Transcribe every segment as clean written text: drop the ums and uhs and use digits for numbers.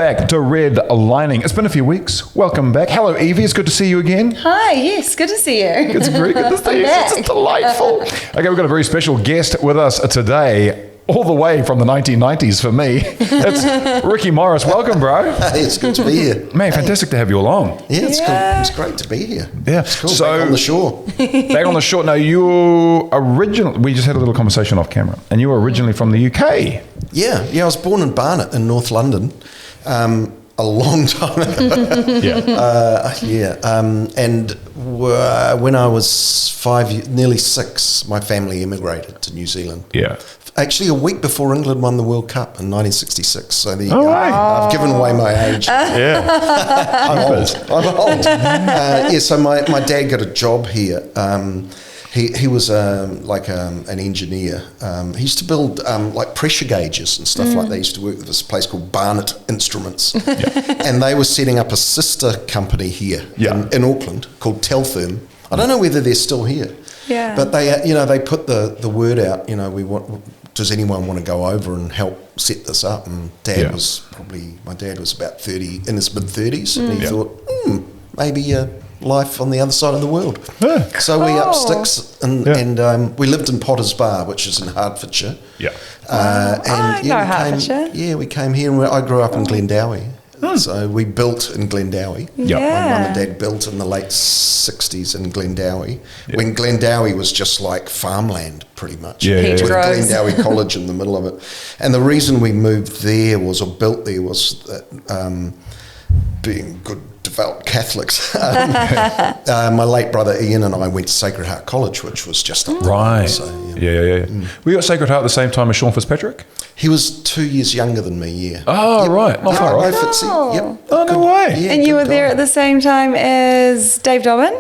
back to Redlining. It's been a few weeks. Welcome back. Hello, Evie. It's good to see you again. Hi, yes, good to see you. It's very good to see you. It's delightful. Okay, we've got a very special guest with us today, all the way from the 1990s for me. It's Rikki Morris. Welcome, bro. Hey, it's good to be here. Man, fantastic to have you along. Yeah, it's cool. It's great to be here. Yeah. It's cool. So, back on the shore. Back on the shore. Now, we just had a little conversation off camera, and you were originally from the UK. Yeah, I was born in Barnet in North London a long time ago. And when I was nearly 6, my family immigrated to New Zealand. Yeah. Actually, a week before England won the World Cup in 1966. So there you go. I've given away my age. I'm old. So my dad got a job here. He was an engineer. He used to build like pressure gauges and stuff like that. He used to work with this place called Barnet Instruments. And they were setting up a sister company here in Auckland called Teltherm. I don't know whether they're still here. Yeah. But they put the word out, does anyone want to go over and help set this up? And my dad was about 30, in his mid-30s, and he thought, maybe life on the other side of the world. Yeah. So we up sticks and we lived in Potter's Bar, which is in Hertfordshire. Yeah. Hertfordshire. We came here, and I grew up in Glendowie. So we built in Glendowie. My mum and dad built in the late 60s in Glendowie, when Glendowie was just like farmland, pretty much. With Glendowie College in the middle of it. And the reason we moved there built there was that being good devout Catholics, my late brother Ian and I went to Sacred Heart College, which was just up there. Right. So, Were you at Sacred Heart at the same time as Sean Fitzpatrick? He was 2 years younger than me, right. Not far off. Oh, no way. Yeah, and you were there at the same time as Dave Dobbin?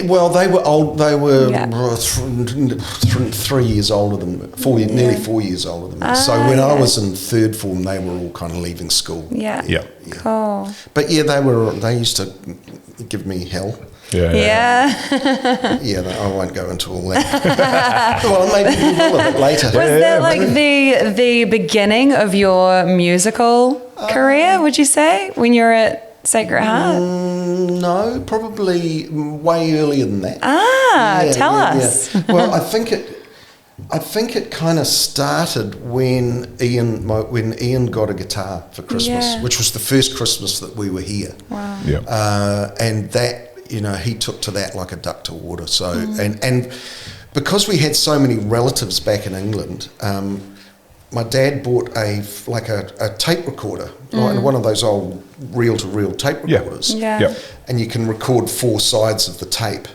Well, they were old. They were 3 years older than me, nearly 4 years older than me. So when I was in third form, they were all kind of leaving school. Yeah. Cool. But they used to give me hell. I won't go into all that. Well, maybe we will a bit later. Was that like the beginning of your musical career, would you say, when you were at Sacred Heart? No, probably way earlier than that. Tell us. Yeah. Well, I think it kind of started when Ian got a guitar for Christmas, which was the first Christmas that we were here. Wow. Yeah. And that, he took to that like a duck to water. So and because we had so many relatives back in England, my dad bought a tape recorder, one of those old reel-to-reel tape recorders. And you can record 4 sides of the tape.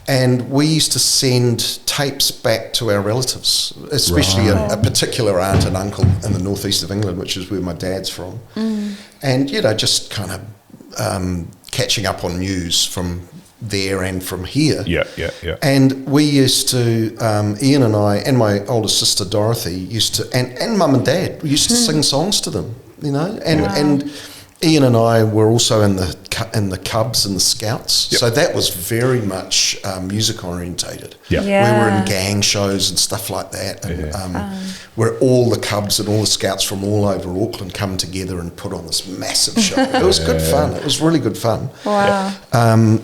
And we used to send tapes back to our relatives, especially a particular aunt and uncle in the northeast of England, which is where my dad's from. And, just kind of catching up on news from there and from here. And we used to, Ian and I and my older sister Dorothy used to, and mum and dad, we used to sing songs to them, and Ian and I were also in the Cubs and the Scouts, so that was very much music orientated. We were in gang shows and stuff like that, and where all the Cubs and all the Scouts from all over Auckland come together and put on this massive show. It was good fun. It was really good fun. Wow.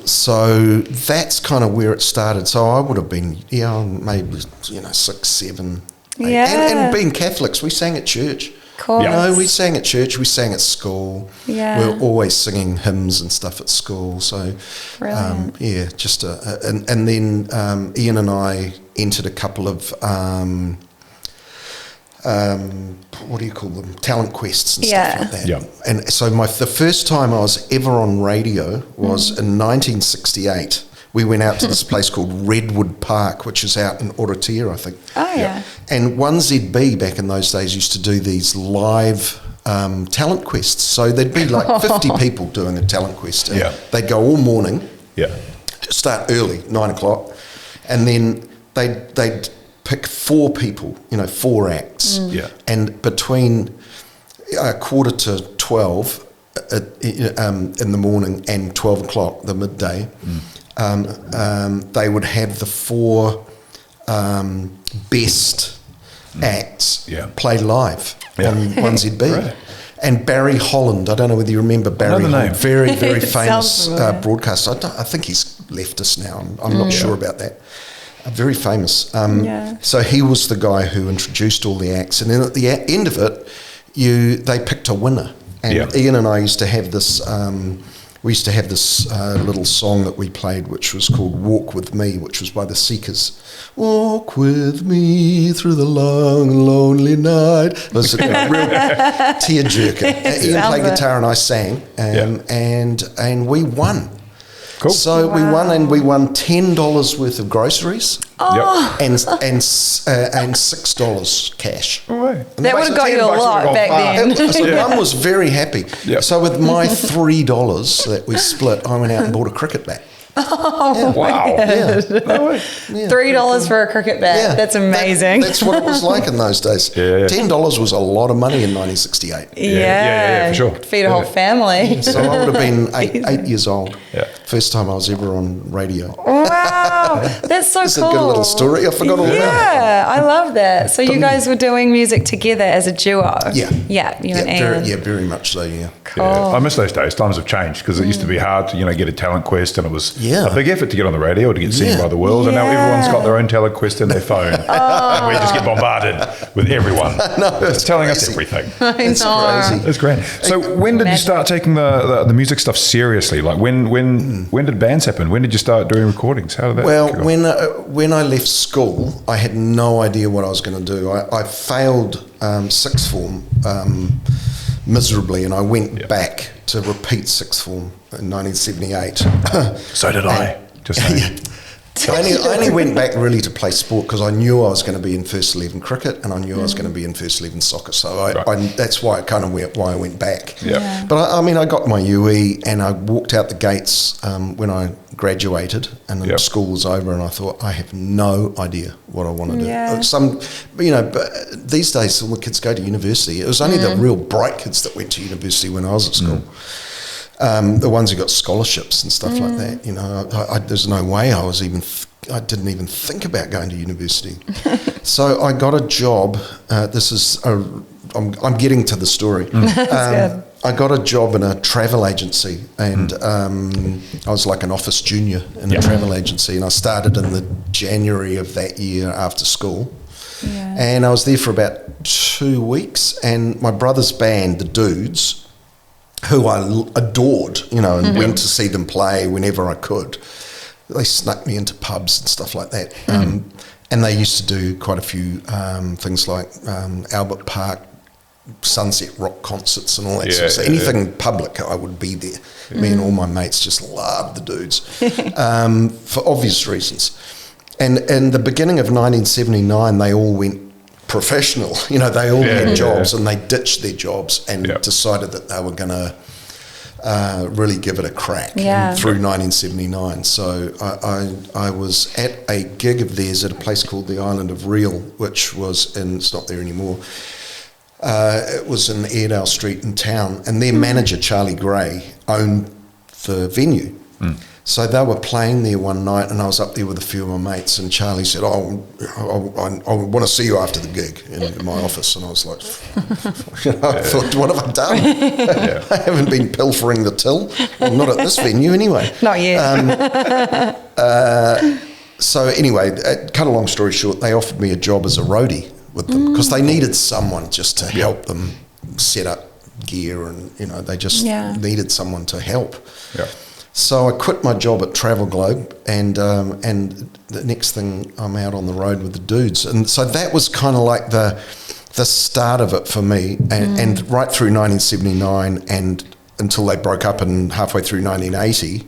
So that's kind of where it started. So I would have been, maybe 6, 7, 8. And being Catholics, we sang at church. Cool. We sang at church, we sang at school. We were always singing hymns and stuff at school. So, just and then Ian and I entered a couple of what do you call them? Talent quests and stuff like that. And so the first time I was ever on radio was in 1968. We went out to this place called Redwood Park, which is out in Orotia, I think. And 1ZB back in those days used to do these live talent quests. So there'd be like 50 people doing a talent quest. And they'd go all morning, start early, 9 o'clock, and then they'd pick 4 people, 4 acts. And between 11:45 in the morning and 12 o'clock, the midday, they would have the 4 best acts play live on 1ZB. and Barry Holland. I don't know whether you remember Barry Holland. Very, very famous broadcaster. I think he's left us now. I'm not sure about that. Very famous. So he was the guy who introduced all the acts, and then at the end of it, they picked a winner. And Ian and I used to have this. We used to have this little song that we played, which was called "Walk With Me," which was by the Seekers. Walk with me through the long, lonely night. It was a real tearjerker. Ian played guitar and I sang, and we won. Cool. So we won $10 worth of groceries and $6 cash. That would have got you a lot back then. So Mum was very happy. Yep. So with my $3 that we split, I went out and bought a cricket bat. Oh, wow. Yeah. No way. $3 for a cricket bat. Yeah. That's amazing. That's what it was like in those days. $10 was a lot of money in 1968. Yeah, for sure. Feed a whole family. So I would have been eight years old. Yeah. First time I was ever on radio. Wow. That's so cool. It's a good little story. I forgot all about it. Yeah, I love that. So you guys were doing music together as a duo? Yeah. Yeah, you and Ian. Very much so, yeah. Cool. Yeah. I miss those days. Times have changed because it used to be hard to, get a talent quest, and it was a big effort to get on the radio or to get seen by the world. And now everyone's got their own talent quest in their phone. And we just get bombarded with everyone. It's telling us everything. It's crazy. It's great. So when did you start taking the music stuff seriously? Like when did bands happen? When did you start doing recordings? How did that go? When I left school, I had no idea what I was going to do. I failed sixth form miserably, and I went back to repeat sixth form in 1978. So did I. Just saying. I only went back really to play sport because I knew I was going to be in first 11 cricket, and I knew I was going to be in first 11 soccer. So that's why I went back. Yeah. But I got my UE, and I walked out the gates when I graduated, and then school was over, and I thought, I have no idea what I want to do. Yeah. But these days all the kids go to university. It was only the real bright kids that went to university when I was at school. The ones who got scholarships and stuff like that, there's no way I didn't even think about going to university. So I got a job. I'm getting to the story. I got a job in a travel agency, and I was like an office junior in a travel agency, and I started in the January of that year after school. Yeah. And I was there for about 2 weeks, and my brother's band, the Dudes, who I adored, and went to see them play whenever I could. They snuck me into pubs and stuff like that. And they used to do quite a few things like Albert Park sunset rock concerts and all that sort of stuff. Anything public, I would be there. Me and all my mates just loved the Dudes for obvious reasons. And in the beginning of 1979, they all went professional. They all had jobs, and they ditched their jobs and decided that they were going to really give it a crack through 1979. So I was at a gig of theirs at a place called the Island of Reel, which was it's not there anymore. It was in Airedale Street in town, and their manager, Charlie Gray, owned the venue. So they were playing there one night, and I was up there with a few of my mates, and Charlie said, I want to see you after the gig in my office. And I was like, I thought, what have I done? I haven't been pilfering the till. Well, not at this venue anyway. Not yet. So anyway, cut a long story short, they offered me a job as a roadie with them because they needed someone just to help them set up gear, and they just needed someone to help. Yeah. So I quit my job at Travel Globe, and the next thing I'm out on the road with the Dudes, and so that was kind of like the start of it for me, and right through 1979 and until they broke up, and halfway through 1980,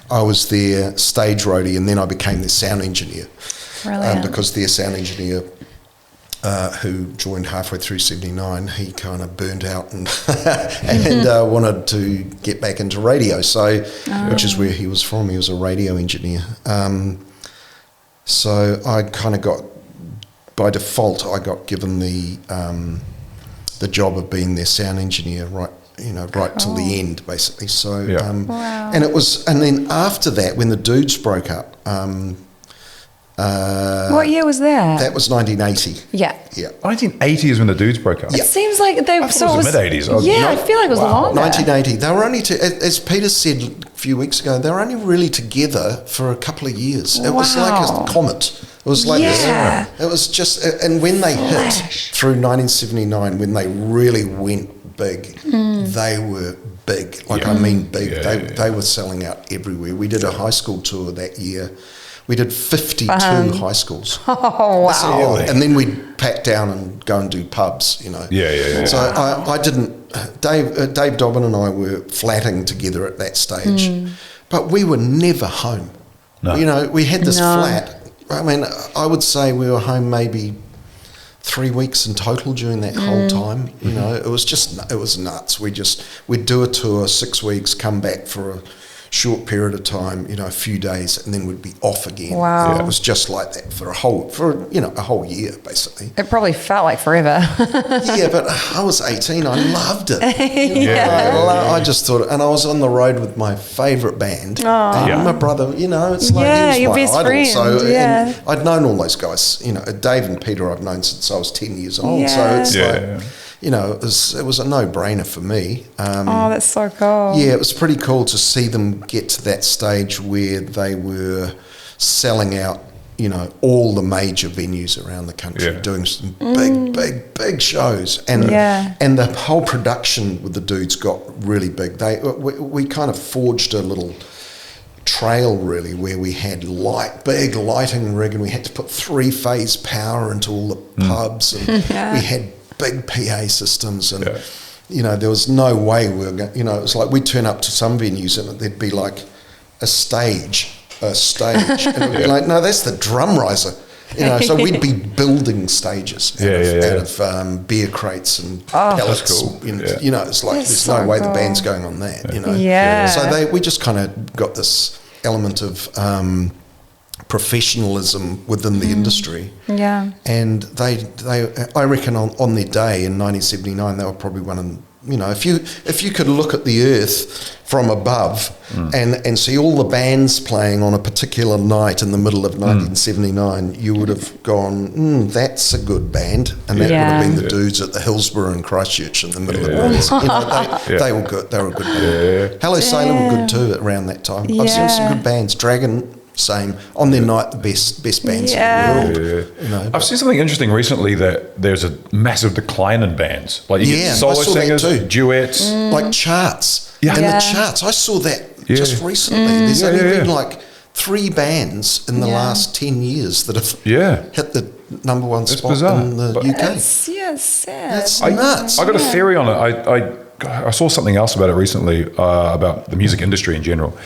I was their stage roadie, and then I became their sound engineer, because their sound engineer, who joined halfway through 79, he kind of burnt out and wanted to get back into radio, which is where he was from. He was a radio engineer. So I kind of got, by default, I got given the job of being their sound engineer right till the end, basically. So and then after that, when the Dudes broke up, What year was that? That was 1980. Yeah. 1980 is when the Dudes broke up. It seems like they... I thought it was the mid-80s. I feel like it was longer. 1980. They were only, as Peter said a few weeks ago, they were only really together for a couple of years. It was like a comet. It was like it was just... And when they hit through 1979, when they really went big, they were big. I mean big. They were selling out everywhere. We did a high school tour that year. We did 52 high schools. Oh, wow. And then we'd pack down and go and do pubs, you know. Yeah. So I didn't... Dave Dobbin and I were flatting together at that stage. But we were never home. No. You know, we had this flat. I mean, I would say we were home maybe 3 weeks in total during that whole time. You know, it was nuts. We'd do a tour, 6 weeks, come back for a short period of time, you know, a few days, and then we'd be off again. Wow. It was just like that for a whole year, basically. It probably felt like forever. Yeah, but I was 18. I loved it. I just thought, and I was on the road with my favourite band. And my brother, you know, it's like he was your my best idol. friend. So and I'd known all those guys. You know, Dave and Peter I've known since I was 10 years old. So it's like, you know, it was a no-brainer for me. that's so cool. Yeah, it was pretty cool to see them get to that stage where they were selling out, you know, all the major venues around the country, doing some big shows, and the whole production with the Dudes got really big. We kind of forged a little trail really where we had big lighting rig, and we had to put 3-phase power into all the pubs, and we had big PA systems, and you know, there was no way we were going, you know, it was like we'd turn up to some venues and there'd be like a stage, and it'd be like, no, that's the drum riser, you know. So we'd be building stages out of beer crates and pallets. Cool. You know, it's like there's no way the band's going on that, you know. So we just kind of got this element of professionalism within the industry. And I reckon on their day in 1979, they were probably one of, you know, if you could look at the earth from above and see all the bands playing on a particular night in the middle of 1979, you would have gone, that's a good band. And that would have been the Dudes at the Hillsborough in Christchurch in the middle of it. You know, they were good. They were a good band. Hello Sailor were good too around that time. I've seen some good bands. Dragon, same. On their night, the best bands in the world. You know, I've seen something interesting recently, that there's a massive decline in bands. Like you get solo singers, duets. Like charts. In the charts. I saw that just recently. There's only been like 3 bands in the last 10 years that have hit the number one spot in the UK. That's nuts. I got a theory on it. I saw something else about it recently, about the music industry in general.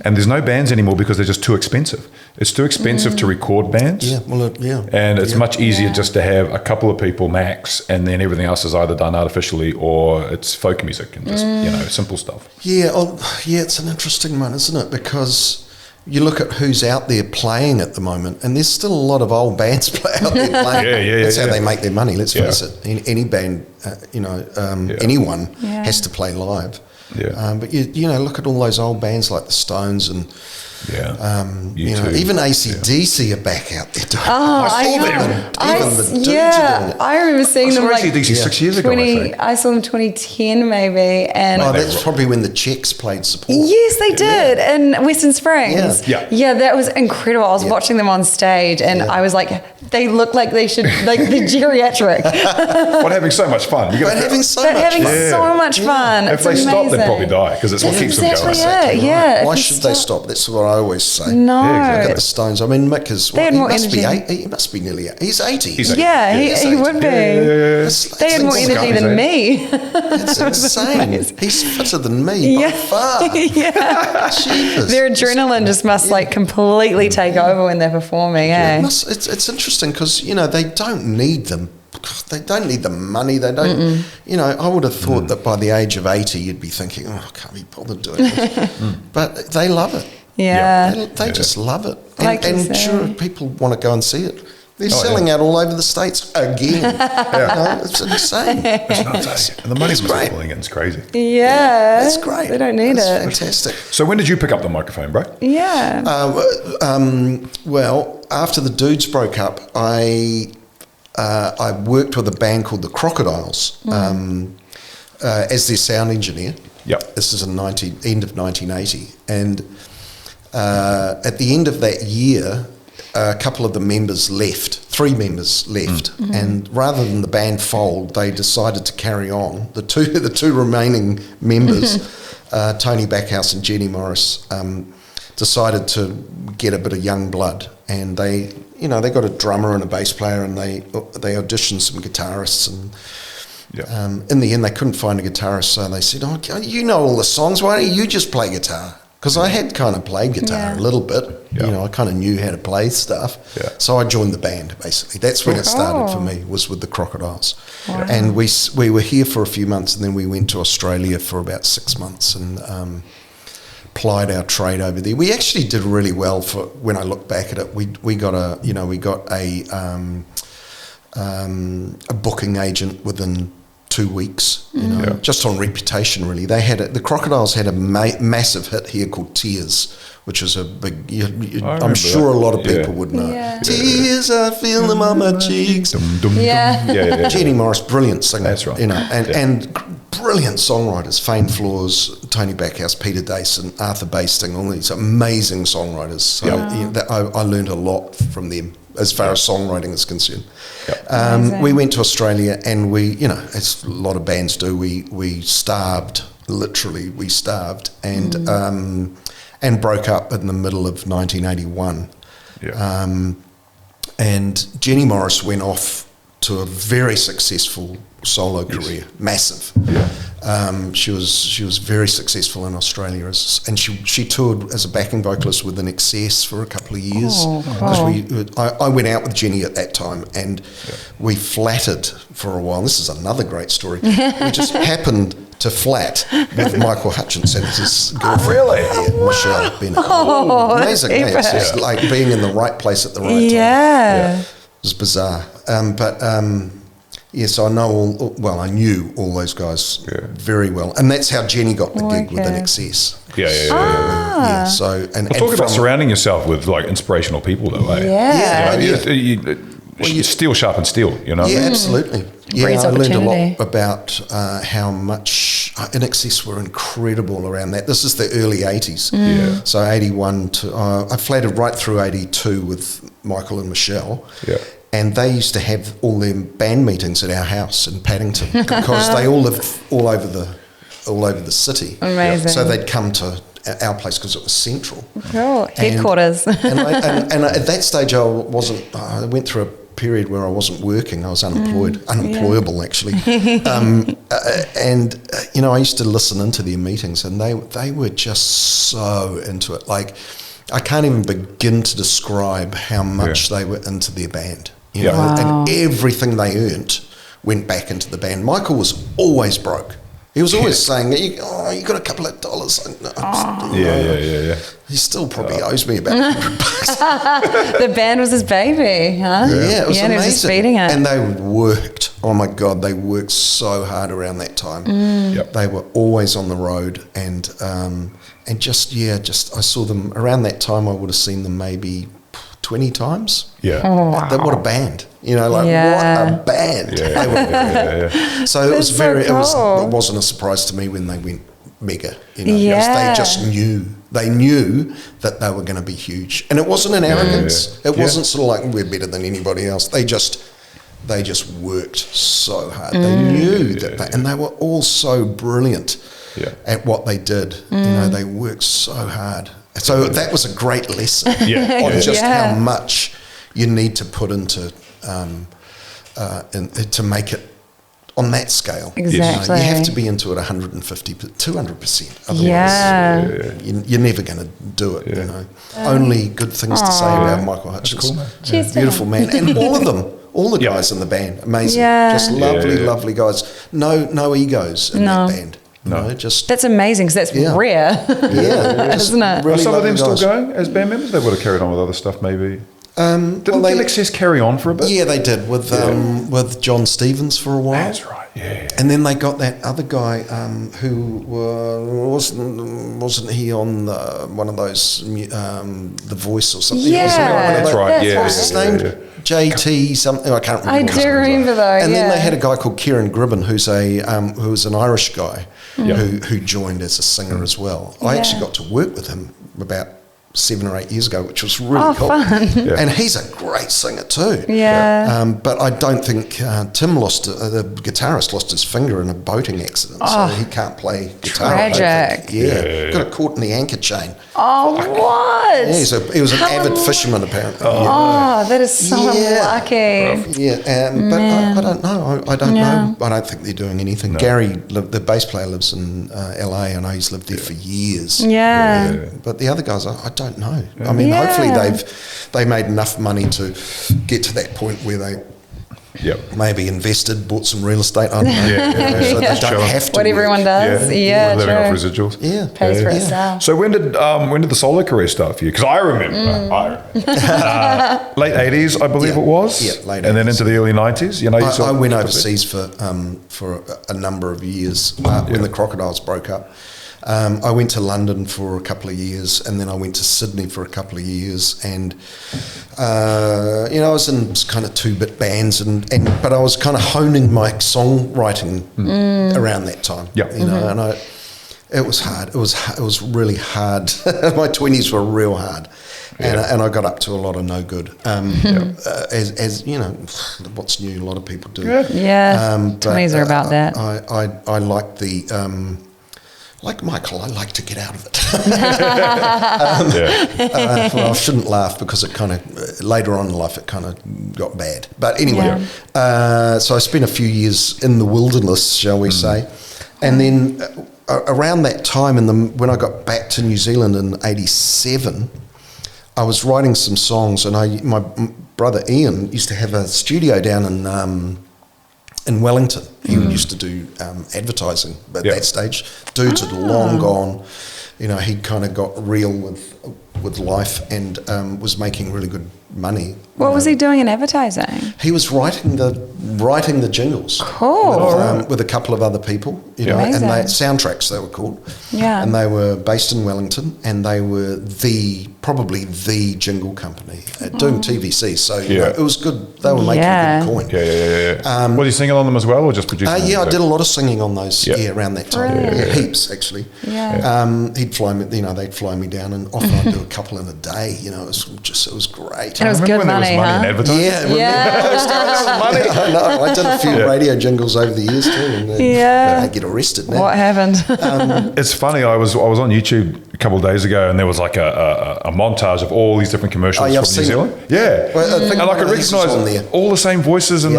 And there's no bands anymore because they're just too expensive. It's too expensive to record bands. And it's much easier just to have a couple of people max, and then everything else is either done artificially or it's folk music and just, you know, simple stuff. It's an interesting one, isn't it? Because you look at who's out there playing at the moment, and there's still a lot of old bands out there playing. That's how they make their money, let's face it. Any band, anyone has to play live. But you know, look at all those old bands like the Stones and you know, even AC/DC are back out there doing even the Dudes are doing it. I remember seeing them like AC/DC 6 years ago. I saw them 2010 maybe, and that's probably when the Czechs played support. Yes, they did in Western Springs. That was incredible. I was watching them on stage, and I was like, they look like they should, like they're geriatric. But having so much fun. Having so much fun. If they stop, they'd probably die, because it's what keeps them going. Why should they stop? That's what I always say. No. Look at the Stones. I mean, Mick is he must be nearly 80. He's 80. He would be. They had more energy than me. It's insane. He's fitter than me by far. Their adrenaline just must like completely take over when they're performing. It's interesting because, you know, they don't need them. They don't need the money. They don't, you know, I would have thought that by the age of 80, you'd be thinking, I can't be bothered doing this. But they love it. They just love it. And sure, people want to go and see it. They're selling out all over the States again. It's insane. It's nuts, and the money's pulling in. It's crazy. Yeah. That's great. They don't need it. Fantastic. So when did you pick up the microphone, bro? Yeah. Well, after the Dudes broke up, I worked with a band called the Crocodiles as their sound engineer. Yep. This is in end of 1980. And at the end of that year, a couple of the members left. 3 members left. And rather than the band fold, they decided to carry on. The two remaining members, Tony Backhouse and Jenny Morris, decided to get a bit of young blood. And they got a drummer and a bass player, and they auditioned some guitarists, and in the end they couldn't find a guitarist, so they said, "Oh, you know all the songs, why don't you just play guitar?" Because I had kind of played guitar a little bit, I kind of knew how to play stuff. So I joined the band, basically. That's when it started for me, was with the Crocodiles. Wow. And we were here for a few months, and then we went to Australia for about 6 months, and plied our trade over there. We actually did really well for, when I look back at it. We got a booking agent within 2 weeks, just on reputation, really. The Crocodiles had a massive hit here called Tears, which was a big, I'm sure a lot of people would know. Yeah. Tears, I feel them on my cheeks. Jenny Morris, brilliant singer. That's right. And brilliant songwriters, Fane Floors, Tony Backhouse, Peter Dason, Arthur Basting, all these amazing songwriters. So I learned a lot from them as far as songwriting is concerned. We went to Australia, and we, as a lot of bands do, we starved, literally we starved, and broke up in the middle of 1981. And Jenny Morris went off to a very successful solo career, massive. She was very successful in Australia, and she toured as a backing vocalist with INXS for a couple of years. I went out with Jenny at that time, and we flatted for a while. This is another great story. We just happened to flat with Michael Hutchinson, his girlfriend. Michelle Bennett. Amazing. It's just like being in the right place at the right time. It was bizarre. So I knew all those guys very well, and that's how Jenny got the gig with INXS. So talk about surrounding yourself with like inspirational people, though. Steel sharpens steel, Yeah, absolutely. I learned a lot about how much INXS were incredible around that. This is the early 80s. So 81 to I flatted right through 82 with Michael and Michelle. And they used to have all their band meetings at our house in Paddington because they all lived all over the city. Amazing. So they'd come to our place because it was central. Cool. Headquarters. And at that stage, I went through a period where I wasn't working. I was unemployable actually. I used to listen into their meetings, and they were just so into it. Like, I can't even begin to describe how much they were into their band. And everything they earned went back into the band. Michael was always broke. He was always saying, you got a couple of dollars. He still probably owes me about $100. The band was his baby, huh? Yeah, it was amazing. He was just feeding it. And they worked. Oh my God, they worked so hard around that time. They were always on the road, and I saw them around that time. I would have seen them maybe 20 times. What a band. What a band. So it was it wasn't a surprise to me when they went mega. They just knew. They knew that they were going to be huge. And it wasn't an arrogance. It wasn't sort of like, we're better than anybody else. They just worked so hard. They knew that and they were all so brilliant at what they did. They worked so hard. So that was a great lesson on just how much you need to put into to make it on that scale. Exactly. You have to be into it 150, 200%. Otherwise, you're never going to do it. Only good things to say about Michael Hutchinson. Cool, beautiful man, and all of them. All the guys in the band, amazing, just lovely guys. No egos in that band. That's amazing, because that's rare. Isn't it? Really, are some of them still going as band members? They would have carried on with other stuff, maybe. Didn't INXS carry on for a bit? Yeah, they did with John Stevens for a while. That's right. Yeah. And then they got that other guy who wasn't he on one of those The Voice or something? Yeah, that's right. Yeah, what was his name? JT something. I can't remember. I do remember though. And then they had a guy called Kieran Gribben, who was an Irish guy who joined as a singer as well. I actually got to work with him about 7 or 8 years ago, which was really cool. Fun. Yeah. And he's a great singer too. Yeah. But I don't think Tim the guitarist lost his finger in a boating accident, so he can't play guitar. Tragic. Got it caught in the anchor chain. Oh, what? Yeah, he was an avid fisherman apparently. Oh, that is so unlucky. Yeah, but I don't know. I don't know. I don't think they're doing anything. No. Gary, the bass player, lives in LA. I know he's lived there for years. Yeah. But the other guys, I don't know. I mean, hopefully they made enough money to get to that point where they maybe invested, bought some real estate. I don't know. So they don't have to. What everyone does. Yeah, living off residuals. Yeah. Pays for itself. So when did the solo career start for you? Because I remember, late 80s, I believe it was. Yeah, late 80s. And then into the early 90s. You know, I went overseas for a number of years when the Crocodiles broke up. I went to London for a couple of years, and then I went to Sydney for a couple of years, and I was in kind of 2-bit bands, but I was kind of honing my songwriting around that time. Yeah, and it was hard. It was really hard. My 20s were real hard. And I got up to a lot of no good. As you know, what's new? A lot of people do. Yeah, 20s are about that. I like the. Like Michael, I like to get out of it. Well, I shouldn't laugh because it kind of, later on in life, it kind of got bad. But anyway, so I spent a few years in the wilderness, shall we say. And then around that time, when I got back to New Zealand in 87, I was writing some songs, and my brother Ian used to have a studio down in Wellington. He used to do advertising at that stage. Dudes had long gone. He'd kind of got real with life and was making really good money. What was he doing in advertising? He was writing the jingles. Cool. With a couple of other people, Amazing. and soundtracks they were called. Yeah. And they were based in Wellington, and they were probably the jingle company doing TVC. So it was good. They were making good coin. Yeah. Was he singing on them as well, or just producing? I did a lot of singing on those. Around that time. Heaps actually. Yeah. He'd fly me. They'd fly me down, and often I'd do a couple in a day. It was great. And it was good money, huh? I know. I did a few radio jingles over the years too, and I get arrested now. What happened? It's funny. I was on YouTube a couple of days ago, and there was like a montage of all these different commercials from New Zealand. Well, and I could recognise all the same voices and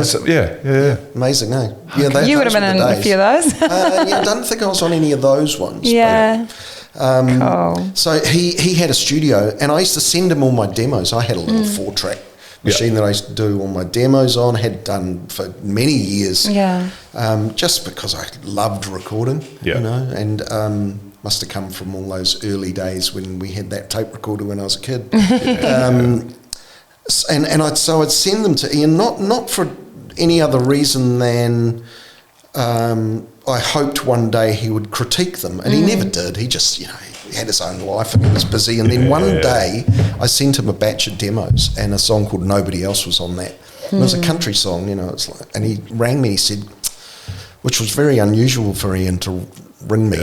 amazing, eh? You would have been in a few of those. I don't think I was on any of those ones. Yeah. Cool. So he had a studio, and I used to send him all my demos. I had a little 4-track machine that I used to do all my demos on, had done for many years. Yeah. Just because I loved recording, and must have come from all those early days when we had that tape recorder when I was a kid. So I'd send them to Ian, not for any other reason than I hoped one day he would critique them, and he never did. He just, he had his own life and he was busy. And then one day I sent him a batch of demos, and a song called Nobody Else was on that. And it was a country song, it's like, and he rang me and he said, which was very unusual for Ian to ring me,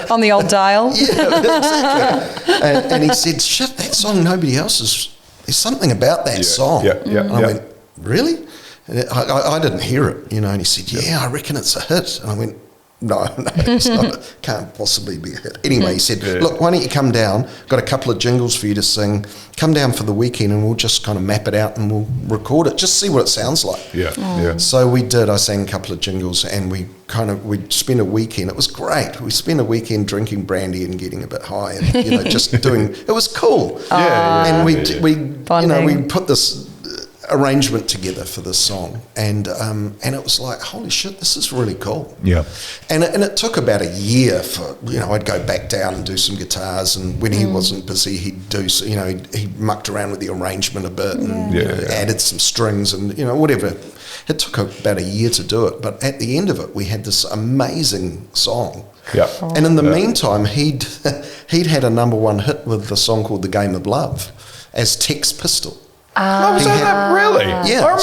on the old dial. Exactly. And he said, shit, that song Nobody Else there's something about that song. And I went, really? And I didn't hear it, and he said, I reckon it's a hit. And I went, no, it's not. Can't possibly be a hit. Anyway, he said, look, why don't you come down? Got a couple of jingles for you to sing. Come down for the weekend and we'll just kind of map it out and we'll record it. Just see what it sounds like. So we did. I sang a couple of jingles and we'd spent a weekend. It was great. We spent a weekend drinking brandy and getting a bit high and, just doing, it was cool. And we put this arrangement together for this song, and it was like, holy shit, this is really cool. Yeah. And it took about a year for, I'd go back down and do some guitars, and when he wasn't busy, he'd do, he mucked around with the arrangement a bit and added some strings and, whatever. It took about a year to do it, but at the end of it, we had this amazing song. Yeah. And in the meantime, he'd had a number one hit with the song called The Game of Love as Tex Pistol. Was that really? Yeah.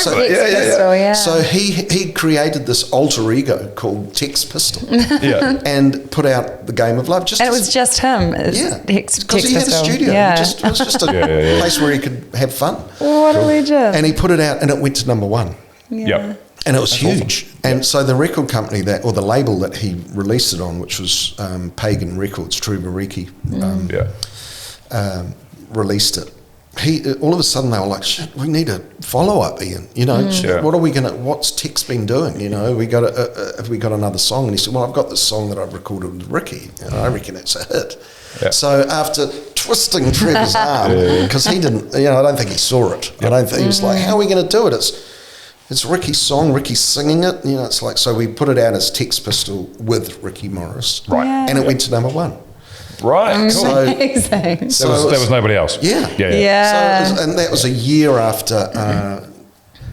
So he created this alter ego called Tex Pistol. And put out The Game of Love. And it was just him. Because he had a studio. It was just a place where he could have fun. What a legend. And he put it out and it went to number one. Yeah. And it was huge. Awesome. And so the record company or the label that he released it on, which was Pagan Records, Truva Rikki, released it. All of a sudden they were like, shit, we need a follow-up, Ian. What are we what's Tex been doing? Have we got another song? And he said, well, I've got this song that I've recorded with Rikki, and I reckon it's a hit. Yeah. So after twisting Trevor's arm, because he didn't, I don't think he saw it. I don't think he was like, how are we going to do it? It's Rikki's song, Rikki's singing it. It's like, so we put it out as Tex Pistol with Rikki Morris. Right. And it went to number one. Right. Amazing. So there was nobody else. Yeah. So and that was a year after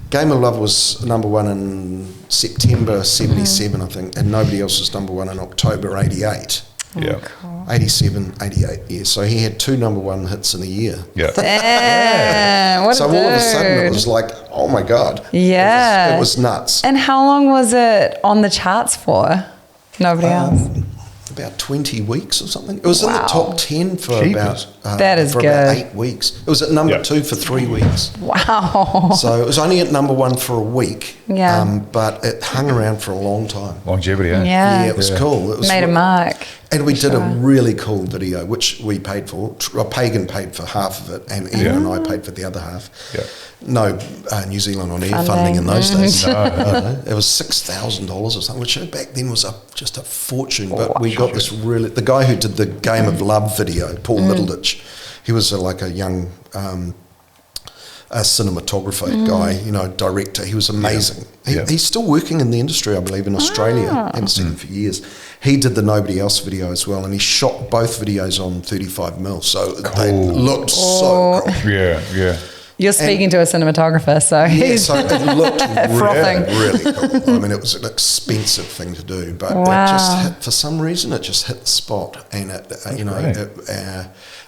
Game of Love was number one in September 77, I think, and Nobody Else was number one in October 88. Yeah. Cool. 87, 88 years. So he had 2 number one hits in a year. Yeah. What so all of a sudden it was like, oh my God. Yeah. It was nuts. And how long was it on the charts for? Nobody else? About 20 weeks or something. It was in the top 10 for about that is for good. about 8 weeks. It was at number 2 for 3 weeks. Wow. So it was only at number 1 for a week. Yeah. But it hung around for a long time. Longevity, Yeah. It was cool. It was made a mark. And we did a really cool video, which we paid for. Pagan paid for half of it, and Ian and I paid for the other half. Yeah. No New Zealand On Air funding in those days. No. It was $6,000 or something, which back then was just a fortune. But we got this really... The guy who did the Game of Love video, Paul Middleditch, he was like a young... a cinematographer guy, director. He was amazing. He's still working in the industry, I believe, in Australia. I haven't seen him for years. He did the Nobody Else video as well, and he shot both videos on 35mm, so they looked so cool. Yeah. You're speaking to a cinematographer, so so it looked really cool. I mean, it was an expensive thing to do, but it just hit, for some reason, it just hit the spot, and a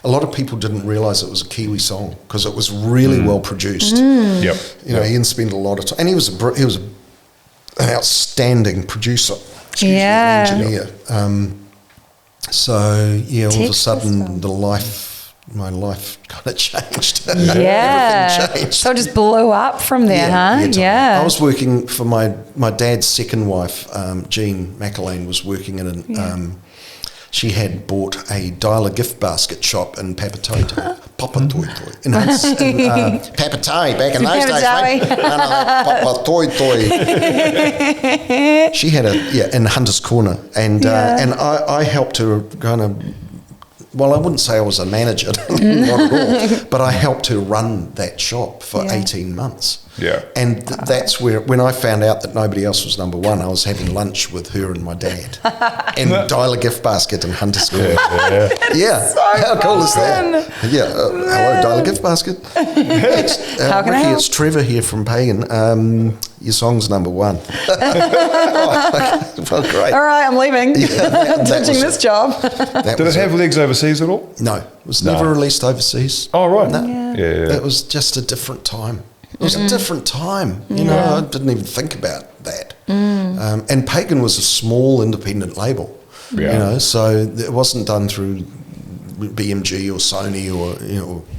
lot of people didn't realise it was a Kiwi song because it was really well produced. Ian spent a lot of time, and he was an outstanding producer. Engineer. So all of a sudden my life kind of changed. Everything changed. So it just blew up from there, huh? I was working for my dad's second wife, Jean McElwain, was working in she had bought a Dialer gift basket shop in Papatoetoe. In Papatoetoe, back in those days, mate. Papatoetoe. She had in Hunter's Corner, and I helped her kind of. Well, I wouldn't say I was a manager, not at all, but I helped her run that shop for 18 months. Yeah. And that's where, when I found out that Nobody Else was number one, I was having lunch with her and my dad. And Dialer gift basket and Hunter's Corner. How cool is that? Hello, Dialer gift basket. It's Trevor here from Pagan. Your song's number one. Well, great. All right, I'm leaving. I'm ditching this job. Did it have legs overseas at all? No, it was never released overseas. Oh, right. No. It was just a different time. It was a different time. I didn't even think about that. And Pagan was a small independent label. So it wasn't done through BMG or Sony or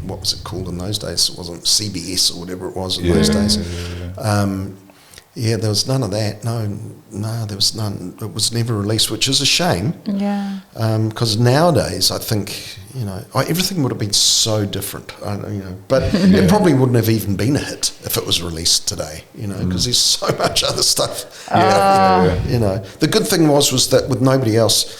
what was it called in those days? It wasn't CBS or whatever it was in those days. There was none of that. No, there was none. It was never released, which is a shame. Because nowadays, I think everything would have been so different. But it probably wouldn't have even been a hit if it was released today. Because there's so much other stuff. The good thing was that with Nobody Else,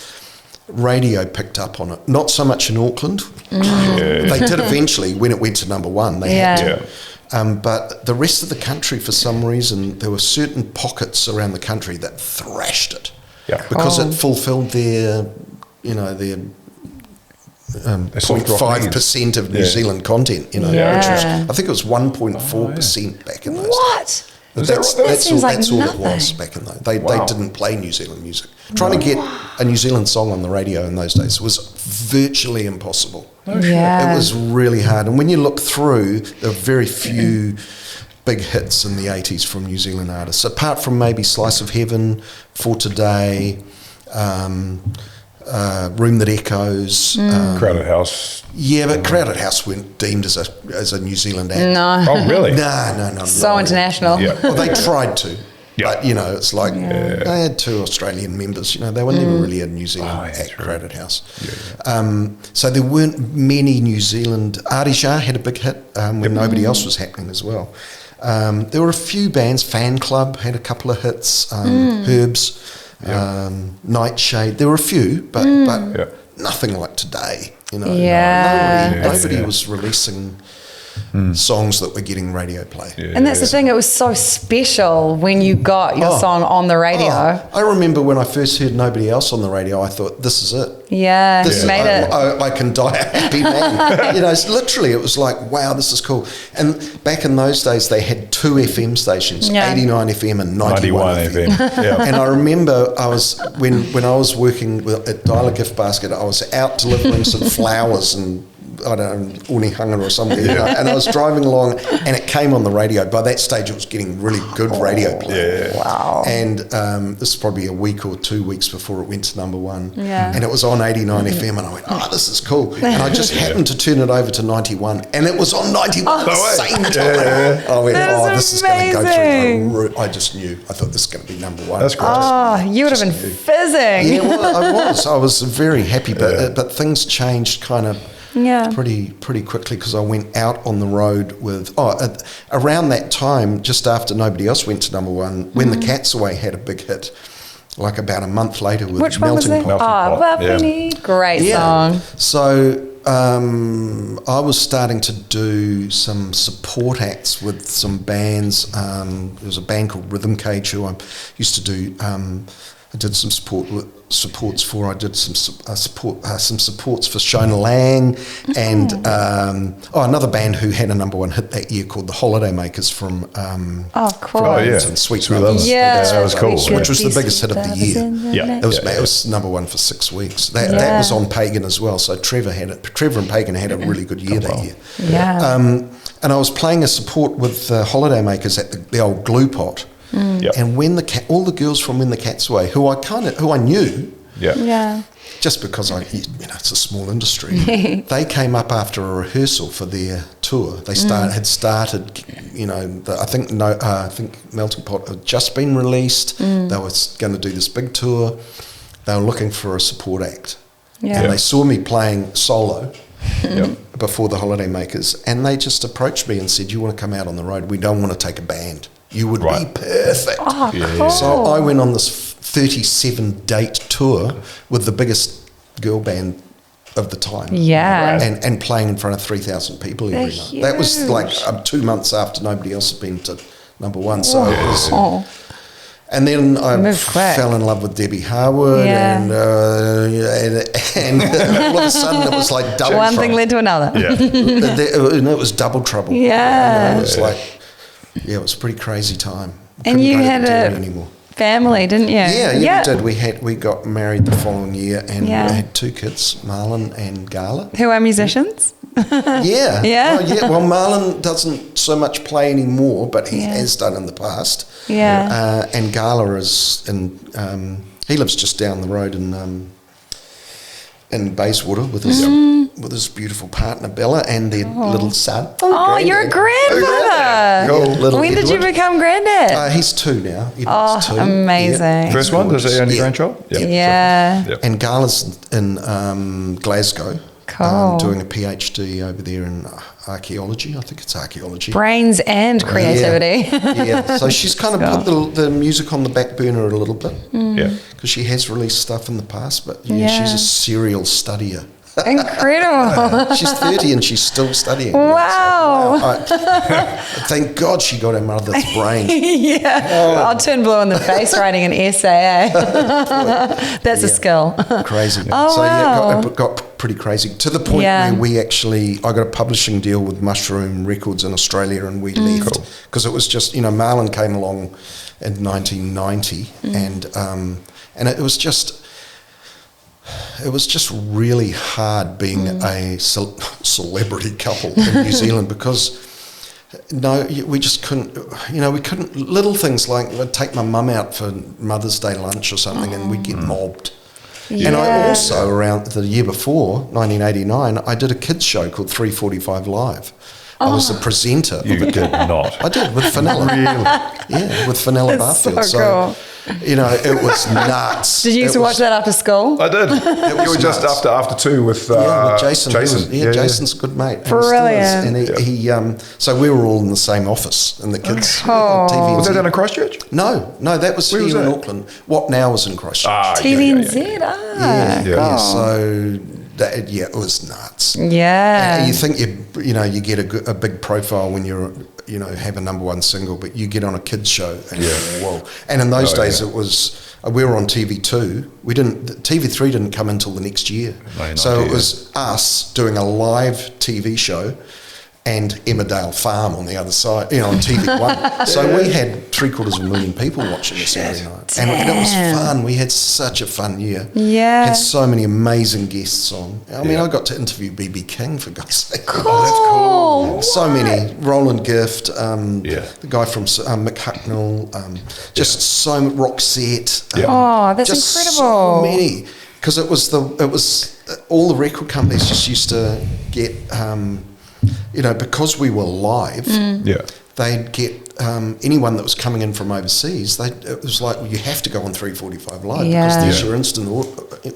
radio picked up on it. Not so much in Auckland. They did eventually when it went to number one. They had to. But the rest of the country, for some reason, there were certain pockets around the country that thrashed it. Yeah. Because it fulfilled their 0.5% of New Zealand content, which was, I think it was 1.4% back in those days. What? That's all it was back in those days. They didn't play New Zealand music. Trying to get a New Zealand song on the radio in those days was virtually impossible. It was really hard. And when you look through, there are very few big hits in the 80s from New Zealand artists, apart from maybe Slice of Heaven, For Today, Room That Echoes. Crowded House. Yeah, but Crowded House weren't deemed as a New Zealand act. No. Oh, really? No. So international. Yeah. Well, they tried to. Yeah. But, it's like they had 2 Australian members. They were never really a New Zealand act, Crowded House. So there weren't many New Zealand... Artie Shah had a big hit when nobody else was happening as well. There were a few bands. Fan Club had a couple of hits. Herbs, Nightshade. There were a few, but nothing like today. Nobody was releasing songs that were getting radio play. And that's the thing, it was so special when you got your song on the radio. I remember when I first heard Nobody Else on the radio, I thought, this is it. Yeah, this made it. I can die a happy man. Literally, it was like, wow, this is cool. And back in those days, they had 2 FM stations, 89 FM and 91 FM. And I remember when I was working at Dialer Gift Basket, I was out delivering some flowers and I don't know, Onehunga or something, and I was driving along and it came on the radio. By that stage, it was getting really good radio play. Yeah. Wow. And this is probably a week or 2 weeks before it went to number 1. Yeah. And it was on 89 FM and I went, this is cool. And I just happened to turn it over to 91 and it was on 91 at the same time. I went, this is going to go through. I just knew. I thought this is going to be number 1. That's great. You would have been fizzing. Yeah, well, I was very happy, but things changed kind of pretty quickly because I went out on the road with around that time, just after Nobody Else went to number 1, when The Cat's Away had a big hit, like about a month later with Which one was Melting it? Pot. Great song. So I was starting to do some support acts with some bands. There was a band called Rhythm Cage who I used to do. I did some supports for. I did some supports for Shona Lang, and another band who had a number 1 hit that year called the Holiday Makers from Sweet Brothers. That was cool. Which was the biggest hit of the year. It was number 1 for 6 weeks. That was on Pagan as well. So Trevor and Pagan had a really good year that year. And I was playing a support with the Holiday Makers at the old Glue Pot. And when all the girls from When the Cat's Away, who I knew, just because it's a small industry, they came up after a rehearsal for their tour. They had started, I think Melting Pot had just been released. They were going to do this big tour. They were looking for a support act, and they saw me playing solo. Before the Holiday Makers, and they just approached me and said, "You want to come out on the road? We don't want to take a band. You would be perfect." Cool. So I went on this 37-date tour with the biggest girl band of the time. And playing in front of 3,000 people every night. Huge. That was like 2 months after Nobody Else had been to number 1. So it was... And then I fell in love with Debbie Harwood, and all of a sudden it was like double trouble. One thing led to another. It was double trouble. Yeah. It was like, it was a pretty crazy time. And you had a family, didn't you? Yeah, we did. We got married the following year, and we had 2 kids, Marlon and Gala. Who are musicians? Yeah. Well, Marlon doesn't so much play anymore, but he has done in the past. And Gala is he lives just down the road in Bayswater with his beautiful partner Bella and their little son. You're a grandfather. When did you become granddad? He's 2 now. Edward's 2. Amazing. First one? Is he only grandchild? And Gala's in Glasgow. Cool. Doing a PhD over there in archaeology. I think it's archaeology. Brains and creativity. So she's kind of put the music on the back burner a little bit. Because she has released stuff in the past, but she's a serial studier. Incredible. She's 30 and she's still studying. Wow. Thank God she got her mother's brain. Yeah. I'll turn blue in the face writing an essay. That's a skill. Crazy. Oh, so wow. it got pretty crazy to the point where I got a publishing deal with Mushroom Records in Australia, and we left because it was just, Marlon came along in 1990, and it was just really hard being a celebrity couple in New Zealand because we just couldn't, we couldn't, little things like I'd take my mum out for Mother's Day lunch or something and we'd get mobbed. Yeah. And I also, around the year before, 1989, I did a kids show called 3:45 Live. I was the presenter. You did not. I did, with Fenella. Really? Yeah, with Fenella Barfield. So cool. It was nuts. Did you used to watch that after school? I did. You were just after 2 with Jason. Jason's a good mate. Brilliant. And he so we were all in the same office in the kids' TVNZ. Was that down in Christchurch? No, that was here in Auckland. What now is in Christchurch. TVNZ. Yeah. So it was nuts. Yeah. And you think you get a big profile when you're have a number 1 single, but you get on a kids show and whoa. And in those days it was we were on TV2. TV3 didn't come until the next year. So it was us doing a live TV show and Emmerdale Farm on the other side, on TV1. So we had 750,000 people watching us every night. And it was fun. We had such a fun year. Yeah. Had so many amazing guests on. I mean, I got to interview B.B. King, for God's sake. Cool. Oh, that's cool. So many. Roland Gift, the guy from Mick Hucknall, so Roxette. That's just incredible. So many. Because it was all the record companies just used to get... because we were live, they'd get anyone that was coming in from overseas. It was like, you have to go on 3:45 Live because there's your instant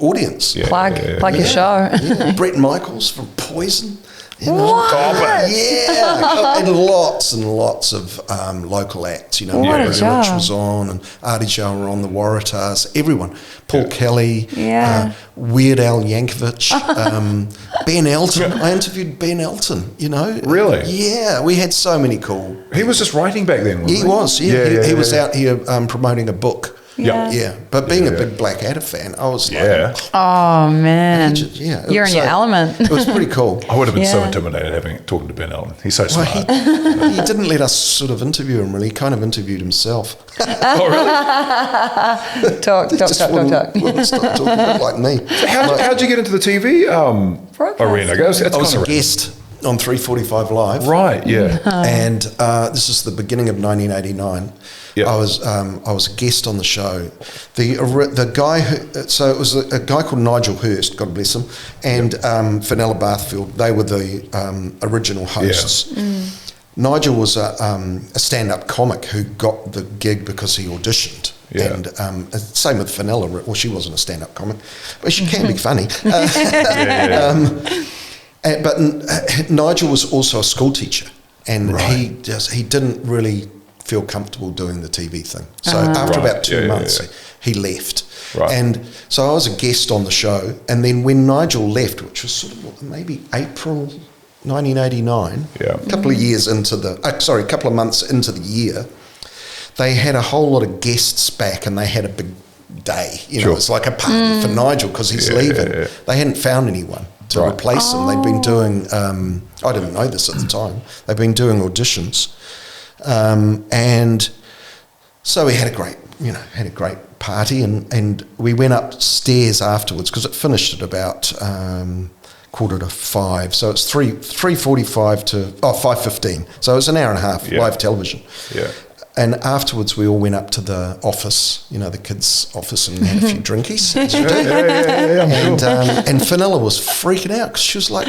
audience. Yeah. Plug your show. Brett Michaels from Poison. What? Yeah, and lots of local acts. Mary Rich was on, and Artie Shaw were on, the Waratahs, everyone. Paul Kelly, Weird Al Yankovic, Ben Elton. I interviewed Ben Elton. Really? Yeah, we had so many cool. He was just writing back then. He was. Yeah, he was out here promoting a book. Yeah. But being a big Blackadder fan, I was like, oh man, you're in your element. It was pretty cool. I would have been so intimidated talking to Ben Elton. He's so smart. He didn't let us sort of interview him. Really, he kind of interviewed himself. Oh really? Talk. Wouldn't stop talking a bit like me. So how'd you get into the TV arena? I was a guest on 3:45 Live. Right. Yeah. And this is the beginning of 1989. Yeah. I was a guest on the show. The guy it was a guy called Nigel Hurst, God bless him, and Fenella Barfield. They were the original hosts. Yeah. Nigel was a stand-up comic who got the gig because he auditioned. Yeah. And same with Fenella. Well, she wasn't a stand-up comic, but she can be funny. But Nigel was also a school teacher, and he didn't really feel comfortable doing the TV thing. So after about 2 months, he left. Right. And so I was a guest on the show. And then when Nigel left, which was sort of maybe April 1989, a couple of months into the year, they had a whole lot of guests back and they had a big day. It's like a party for Nigel because he's leaving. Yeah. They hadn't found anyone to replace him. They'd been doing, I didn't know this at the time, they'd been doing auditions. And so we had a great party, and we went upstairs afterwards because it finished at about 4:45. So it's 3:45 to 5:15. So it was an hour and a half live television. Yeah. And afterwards, we all went up to the office, the kids' office, and had a few drinkies. And Fenella was freaking out because she was like,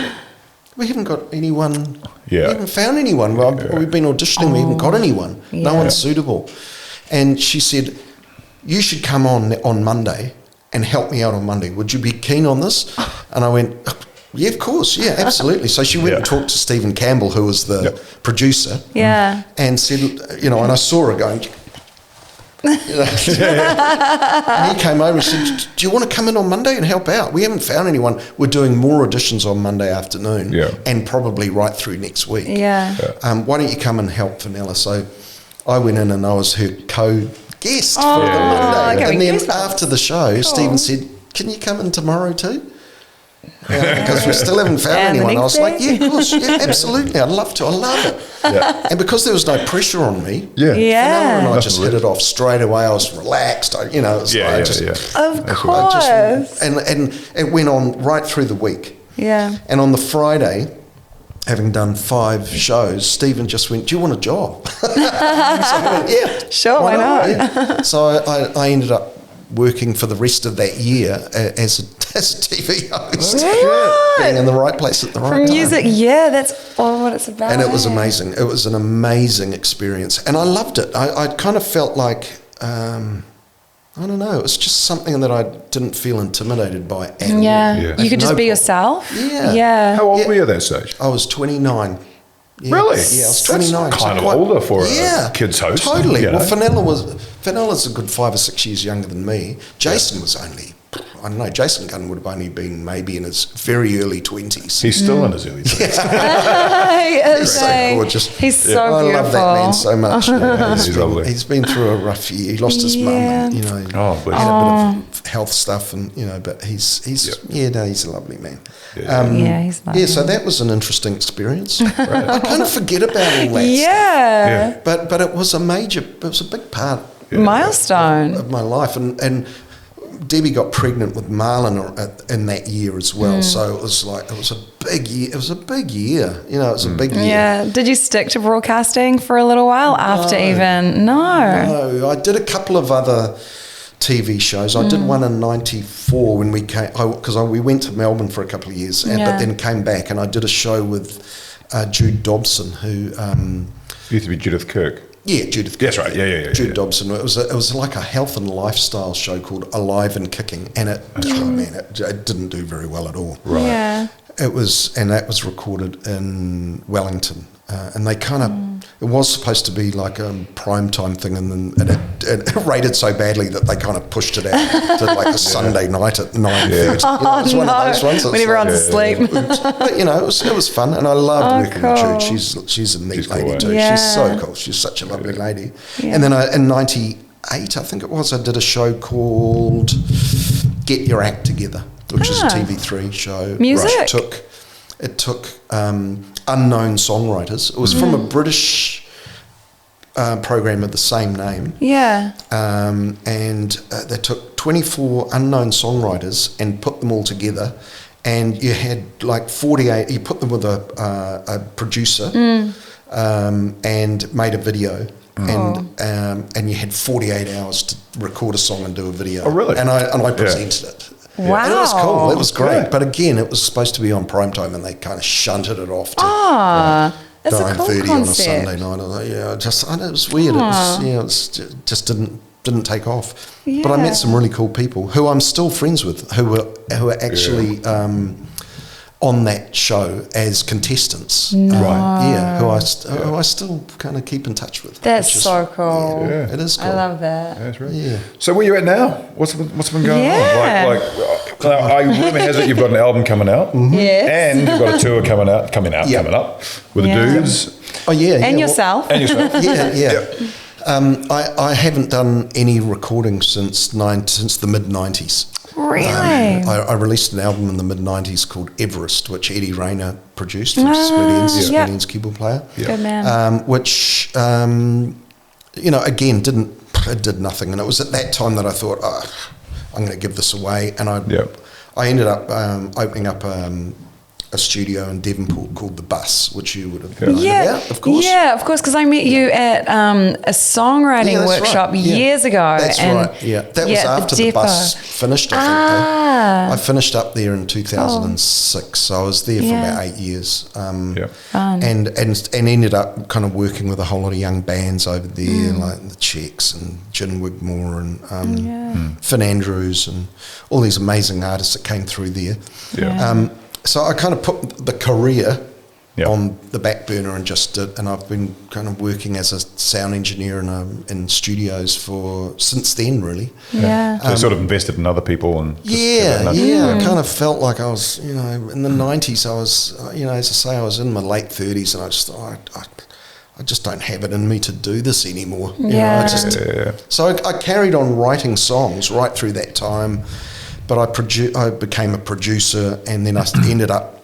we haven't got anyone. We haven't found anyone. We've been auditioning. We haven't got anyone. No one's suitable. And she said, you should come on Monday and help me out on Monday. Would you be keen on this? And I went, yeah, of course. Yeah, absolutely. So she went and talked to Stephen Campbell, who was the producer. Yeah. And said, and I saw her going, And he came over and said, do you want to come in on Monday and help out? We haven't found anyone. We're doing more auditions on Monday afternoon and probably right through next week. Why don't you come and help Vanilla? So I went in and I was her co-guest for the Monday. And then after the show, Stephen said, can you come in tomorrow too? Because we still haven't found anyone. I was like, yeah, of course, yeah, absolutely. I'd love to. I love it. And because there was no pressure on me, Vanilla and I just hit it off straight away. I was relaxed. Of course. And it went on right through the week. Yeah. And on the Friday, having done 5 shows, Stephen just went, do you want a job? So I went, yeah. Sure, why not? Yeah. So I ended up working for the rest of that year as a TV host. Being in the right place at the right time. Music, that's all what it's about. And it was amazing. It was an amazing experience. And I loved it. I kind of felt like, I don't know, it was just something that I didn't feel intimidated by at all. Yeah. You could just be yourself? Yeah. How old were you at that stage? I was 29. Yeah. Really? Yeah, I was 29. That's kind of older for a kid's host. Totally. You know? Well, Fennella's a good 5 or 6 years younger than me. Jason was only, I don't know, Jason Gunn would have only been maybe in his very early 20s. He's still in his early 20s. He's so gorgeous. He's so beautiful. I love that man so much. He's lovely. He's been through a rough year. He lost his mum and, had a bit of health stuff and, but he's a lovely man. He's lovely. Yeah, so that was an interesting experience. I kind of forget about all that stuff. But it was a big part milestone of my life. And Debbie got pregnant with Marlon in that year as well. So it was a big year. It was a big year. It was a big year. Yeah. Did you stick to broadcasting for a little while after even? No, I did a couple of other TV shows. I did one in '94 when we came, because we went to Melbourne for a couple of years, but then came back, and I did a show with Jude Dobson, who used to be Judith Kirk. Yeah, Judith Kirk. That's right. Yeah. Jude Dobson. It was like a health and lifestyle show called Alive and Kicking, and it didn't do very well at all. Right. Yeah. It was, and that was recorded in Wellington. And they kind of, it was supposed to be like a primetime thing, and then it rated so badly that they kind of pushed it out to like a Sunday night at 9:30. It was one of those ones. When everyone's asleep. But it was fun, and I loved working with Jude. She's a neat lady too. Yeah. She's so cool. She's such a lovely lady. Yeah. And then in '98, I think it was, I did a show called Get Your Act Together, which is a TV3 show. Music. It took unknown songwriters. It was from a British program of the same name. Yeah. And they took 24 unknown songwriters and put them all together. And you had like 48, you put them with a producer and made a video. And you had 48 hours to record a song and do a video. Oh, really? And I presented it. Wow. And it was cool. It was great. Yeah. But again, it was supposed to be on primetime, and they kind of shunted it off to that's a cool 9:30 concept. on a Sunday night. It was weird. It just didn't take off. Yeah. But I met some really cool people who I'm still friends with, who were actually on that show as contestants. Right. Yeah, who I still kind of keep in touch with. That's so cool. Yeah, it is cool. I love that. That's right. Yeah. So where you at now? What's been going on? Like rumor has it you've got an album coming out. Yes. And you've got a tour coming up with the dudes. Oh yeah. And yourself. Yeah. I haven't done any recording since the mid-90s. Really? I released an album in the mid-90s called Everest, which Eddie Rayner produced, from Sweden's keyboard player. Yeah. Good man. Which, again, did nothing. And it was at that time that I thought, I'm going to give this away. And I ended up opening up a studio in Devonport called The Bus, which you would have known about, of course. Yeah, of course, because I met you at a songwriting workshop years ago. That's right, yeah. That was after The Bus finished, I think. I finished up there in 2006, so I was there for about 8 years. And ended up kind of working with a whole lot of young bands over there, like the Czechs and Gin Wigmore and Finn Andrews and all these amazing artists that came through there. So I kind of put the career on the back burner and just did, and I've been kind of working as a sound engineer in studios since then, really. Yeah. So you sort of invested in other people and I kind of felt like I was, in the 90s, I was, as I say, I was in my late 30s, and I just thought, I just don't have it in me to do this anymore. So I carried on writing songs right through that time, but I became a producer, and then I ended up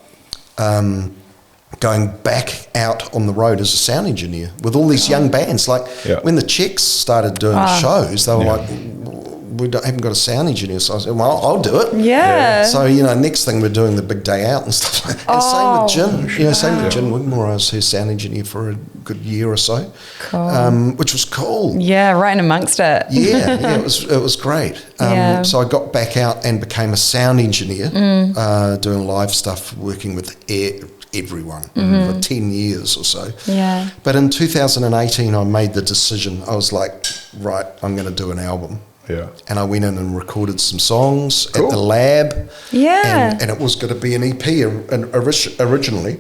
going back out on the road as a sound engineer with all these young bands. Like when the Czechs started doing shows, they were like, we haven't got a sound engineer. So I said, well, I'll do it. Yeah. So, next thing we're doing the big day out and stuff like that. And same with Jen. Same with Jen Wigmore. I was her sound engineer for a good year or so, which was cool. Yeah, right in amongst it. It was great. So I got back out and became a sound engineer, doing live stuff, working with everyone for 10 years or so. Yeah. But in 2018, I made the decision. I was like, right, I'm going to do an album. Yeah. And I went in and recorded some songs at the lab. Yeah. And it was going to be an EP originally.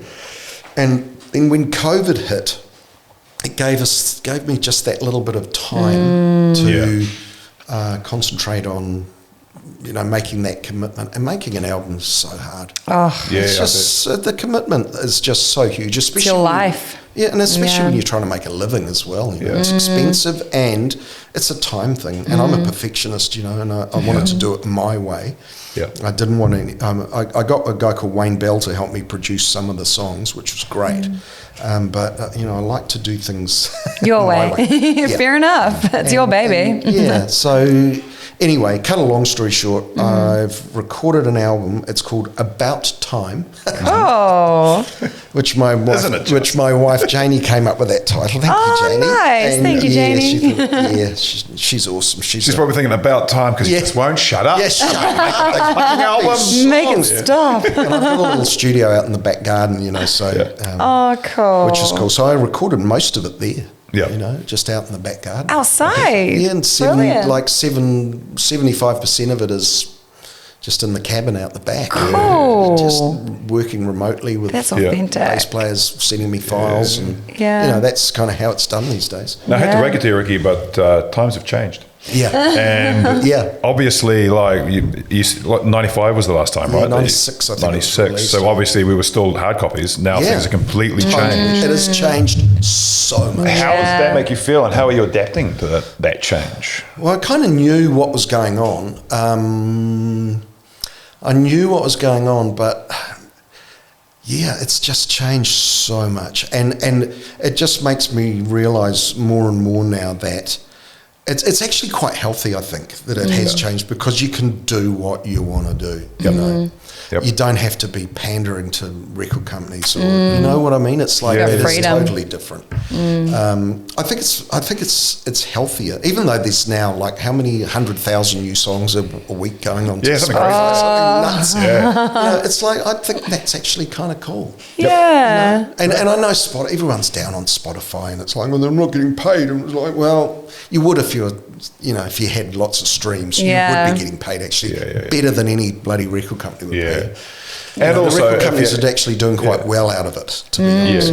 And then when COVID hit, it gave me just that little bit of time to concentrate on, making that commitment. And making an album is so hard. It's just the commitment is just so huge, especially it's your life. And especially when you're trying to make a living as well. It's expensive and it's a time thing. And I'm a perfectionist, and I wanted to do it my way. Yeah. I didn't want any. I got a guy called Wayne Bell to help me produce some of the songs, which was great. But I like to do things your way. Fair enough. It's your baby. So anyway, cut a long story short, I've recorded an album. It's called About Time. which my wife Janie came up with that title. Thank you, Janie. Nice. And thank you, Janie. She's awesome. She's probably thinking about time because you just won't shut up. Yes, fucking album. Make it stop. And I've got a little studio out in the back garden, cool. Which is cool. So I recorded most of it there. Yeah. Just out in the back garden. Outside. Yeah, and 75% of it is just in the cabin out the back. Cool. Just working remotely with bass players sending me files. And, that's kind of how it's done these days. Now, I hate to break it to you, Rikki, but times have changed. Yeah. And obviously, like, you 95 was the last time, right? 96, I think. 96. So obviously we were still hard copies. Now things are completely changed. It has changed so much. How does that make you feel, and how are you adapting to that change? Well, I kind of knew what was going on. I knew what was going on, but it's just changed so much. And it just makes me realise more and more now that it's actually quite healthy, I think, that it has changed, because you can do what you want to do. You don't have to be pandering to record companies, or you know what I mean. It's like it's totally different. I think it's healthier, even though there's now like how many 100,000 new songs a week going on. Something nuts. It's like, I think that's actually kind of cool. Yeah. And I know everyone's down on Spotify, and it's like, well, they're not getting paid, and it's like, well, you would if if you had lots of streams, you would be getting paid actually better than any bloody record company would be. And also, the record companies are actually doing quite well out of it, to be honest.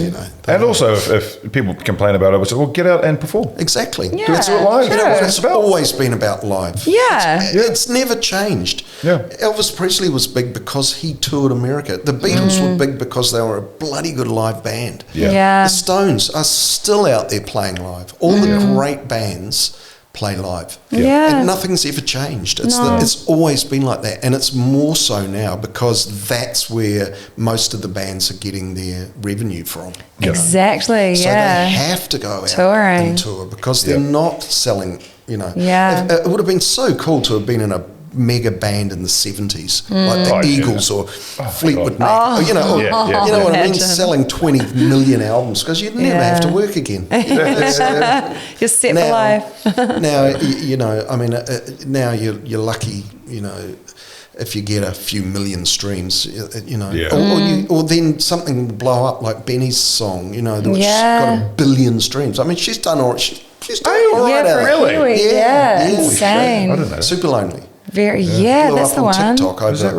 And also, if people complain about it, well, get out and perform. Exactly. Yeah, do it live. It's always been about live. Yeah. It's never changed. Yeah. Elvis Presley was big because he toured America. The Beatles were big because they were a bloody good live band. The Stones are still out there playing live. All the great bands play live. And nothing's ever changed. It's always been like that, and it's more so now because that's where most of the bands are getting their revenue from. Exactly. So they have to go out and tour because they're not selling. It would have been so cool to have been in a mega band in the 70s, like the Eagles or Fleetwood Mac, you know what I mean, selling 20 million albums, because you'd never have to work again. You're set for life. Now, now you're lucky, if you get a few million streams, or then something will blow up like Benny's song, which got 1 billion streams. I mean, she's done all right. She's done all right. Really? Yeah, insane. I don't know. Super Lonely. Very, that's the one. TikTok over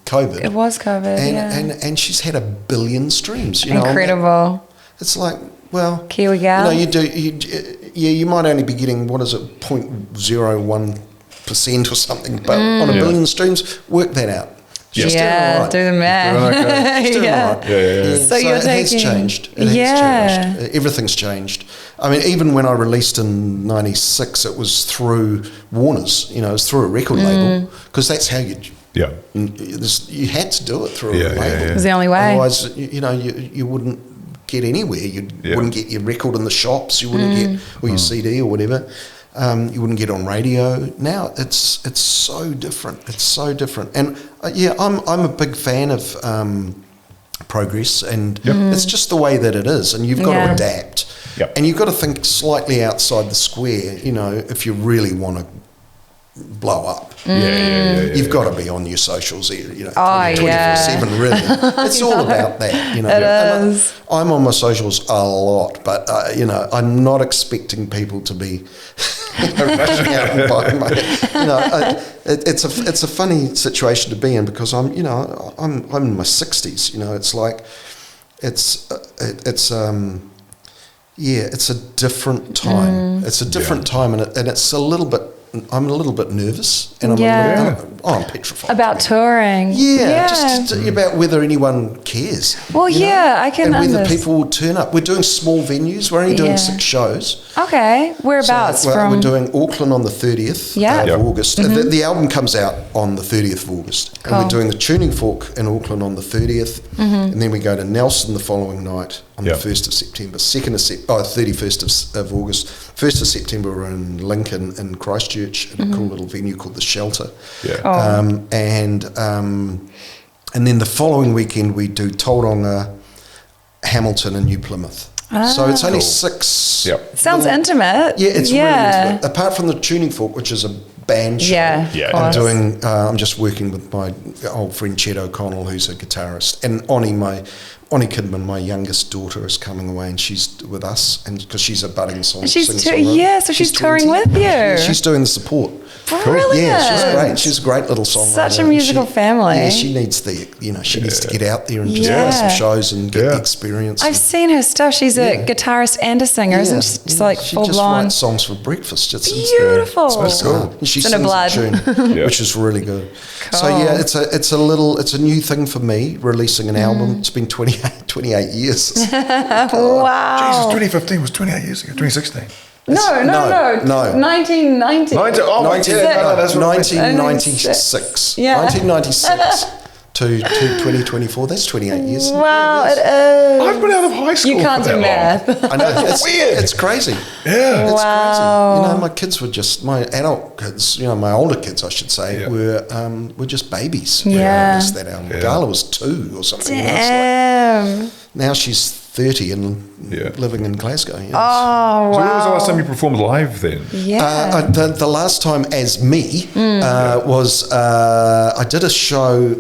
COVID. It was COVID, and she's had 1 billion streams. You know, incredible. It's like, well, Kiwi gal. You know, you might only be getting 0.01% or something, but on 1 billion streams, work that out. She's doing all right. Do the math. She's doing all right. So you're it has changed. It has changed. Everything's changed. I mean, even when I released in '96, it was through Warner's. You know, it was through a record label, because that's how you. Yeah. You had to do it through a label. It was the only way. Otherwise, you know, you wouldn't get anywhere. You wouldn't get your record in the shops. You wouldn't get or your CD or whatever. You wouldn't get on radio. Now it's so different. It's so different. And I'm a big fan of progress, and it's just the way that it is. And you've got to adapt. Yep. And you've got to think slightly outside the square. You know, if you really want to blow up. You've got to be on your socials, you know, 24/7 really. It's all about that, you know. It is. I'm on my socials a lot, but you know, I'm not expecting people to be rushing out and buying my, you know, it's a funny situation to be in, because I'm in my 60s, you know. It's like it's a different time. It's a different time, and it's a little bit. I'm a little bit nervous, and I'm petrified. About touring. Just about whether anyone cares. Well, I can and whether understand. people will turn up. We're doing small venues. We're only doing 6 shows. Okay, whereabouts from? We're doing Auckland on the 30th of August. The album comes out on the 30th of August. Cool. And we're doing the Tuning Fork in Auckland on the 30th, and then we go to Nelson the following night on the 1st of September, 31st of August. 1st of September we're in Lincoln in Christchurch at a cool little venue called The Shelter. And then the following weekend we do Tauranga, Hamilton and New Plymouth. So it's only 6. Sounds intimate. Yeah, it's really intimate. Apart from the Tuning Fork, which is a band show. I'm just working with my old friend Chet O'Connell, who's a guitarist, and Oni Kidman, my youngest daughter, is coming away, and she's with us, and because she's a budding singer-songwriter. So she's touring with you. She's doing the support. Brilliant. Yeah, she's great. She's a great little songwriter. Such a musical family. Yeah, she needs she needs to get out there and just play some shows and get the experience. I've seen her stuff. She's a guitarist and a singer, isn't she? She's like full just blown. writes songs for breakfast. It's beautiful. It's cool. And she sings blood. a tune, which is really good. Cool. So it's a new thing for me, releasing an album. It's been 28 years. Wow. Jesus, 2015 was 28 years ago. 2016. No. 1990. 1996. Yeah. 1996 to 2024. That's 28 years. Wow, it is. I've been out of high school. You can't do math. I know. It's weird. It's crazy. Yeah. It's crazy. You know, my kids were just, my adult kids, you know, my older kids, I should say, were just babies. Yeah. That album. Gala was 2 or something. Damn. You know, now she's 30 and living in Glasgow. You know. Oh, wow. So when was the last time you performed live then? Yeah. The last time as me was I did a show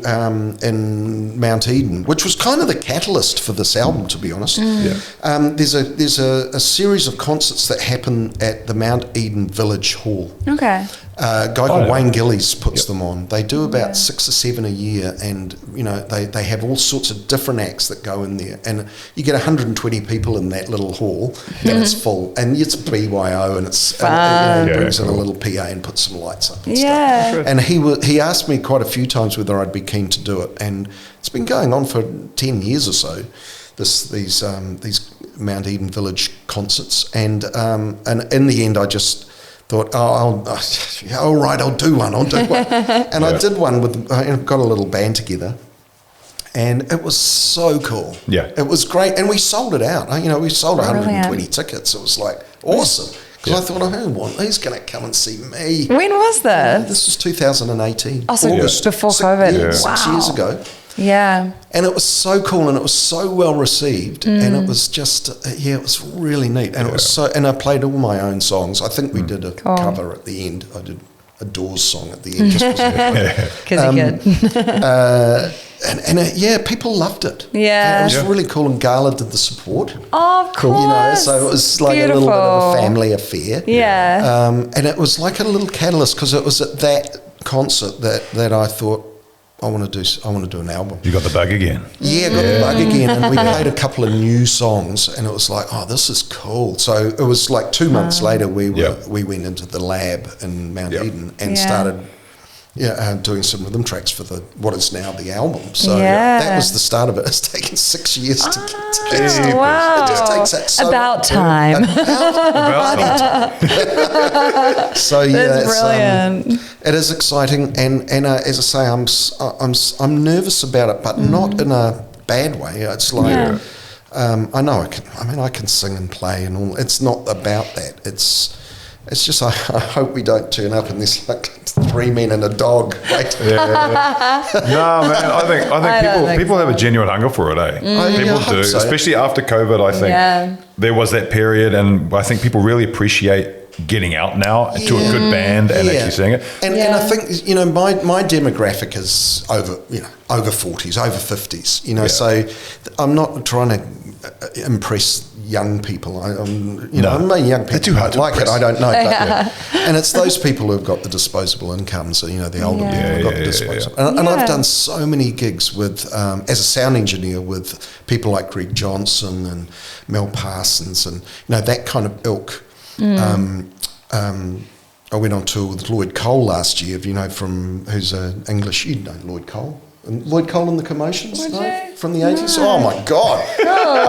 in Mount Eden, which was kind of the catalyst for this album, to be honest. There's a series of concerts that happen at the Mount Eden Village Hall. Okay. A guy called Wayne Gillies puts them on. They do about 6 or 7 a year, and you know they have all sorts of different acts that go in there, and you get 120 people in that little hall, and it's full, and it's BYO, and it's and, brings in a little PA and puts some lights up and stuff. And he asked me quite a few times whether I'd be keen to do it, and it's been going on for 10 years or so. These Mount Eden Village concerts, and in the end I just thought, all right, I'll do one. And I did one got a little band together, and it was so cool. Yeah, it was great, and we sold it out. You know, we sold 120 tickets. It was like awesome, because I thought, who's going to come and see me? When was this? This was 2018. Oh, so August, before COVID. Yeah, 6 years ago. Yeah. And it was so cool, and it was so well received, and it was just, it was really neat. And it was so, and I played all my own songs. I think we did a cover at the end. I did a Doors song at the end. Because you could. People loved it. Yeah. And it was really cool, and Gala did the support. Oh, of course. You know, so it was like a little bit of a family affair. Yeah. And it was like a little catalyst, because it was at that concert that I thought, I want to do an album. You got the bug again. Yeah, got the bug again, and we played a couple of new songs, and it was like, oh, this is cool. So it was like 2 months later, we went into the lab in Mount Eden and started doing some rhythm tracks for what is now the album. So that was the start of it. It's taken 6 years to get to. Wow. It just takes that so about time. About time. So That's brilliant. It is exciting, and as I say, I'm nervous about it, but not in a bad way. It's like I know I can sing and play and all. It's not about that. It's just I hope we don't turn up and there's like 3 men and a dog. No, man. I think people have a genuine hunger for it, eh? People do, so. Especially after COVID. I think there was that period, and I think people really appreciate getting out now to a good band and actually sing it. And I think my demographic is over 40s, over 50s. So I'm not trying to impress young people. I'm young people. They're too hard to like impress. it. I don't know, and it's those people who've got the disposable incomes. The older people who've got the disposable. And I've done so many gigs with as a sound engineer with people like Greg Johnson and Mel Parsons and that kind of ilk. I went on tour with Lloyd Cole last year. Who's an English? Lloyd Cole. Lloyd Cole and the Commotions, from the 80s. Oh my God!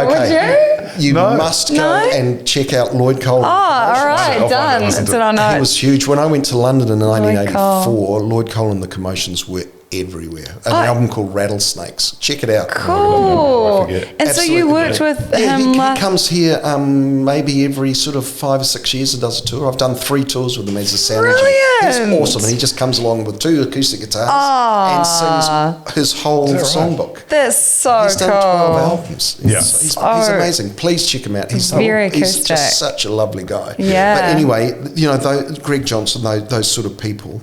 Would you must go and check out Lloyd Cole. Oh, all right, done. That's what I know. He was huge. When I went to London in 1984, Lloyd Cole and the Commotions were everywhere. An album called Rattlesnakes. Check it out. Cool. And so you worked with him. He comes here maybe every sort of 5 or 6 years and does a tour. I've done 3 tours with him as a sound engineer. He's awesome. He just comes along with 2 acoustic guitars and sings his whole songbook. That's so cool. He's done 12 albums. He's amazing. Please check him out. He's just such a lovely guy. Yeah. But anyway, Greg Johnson, those sort of people.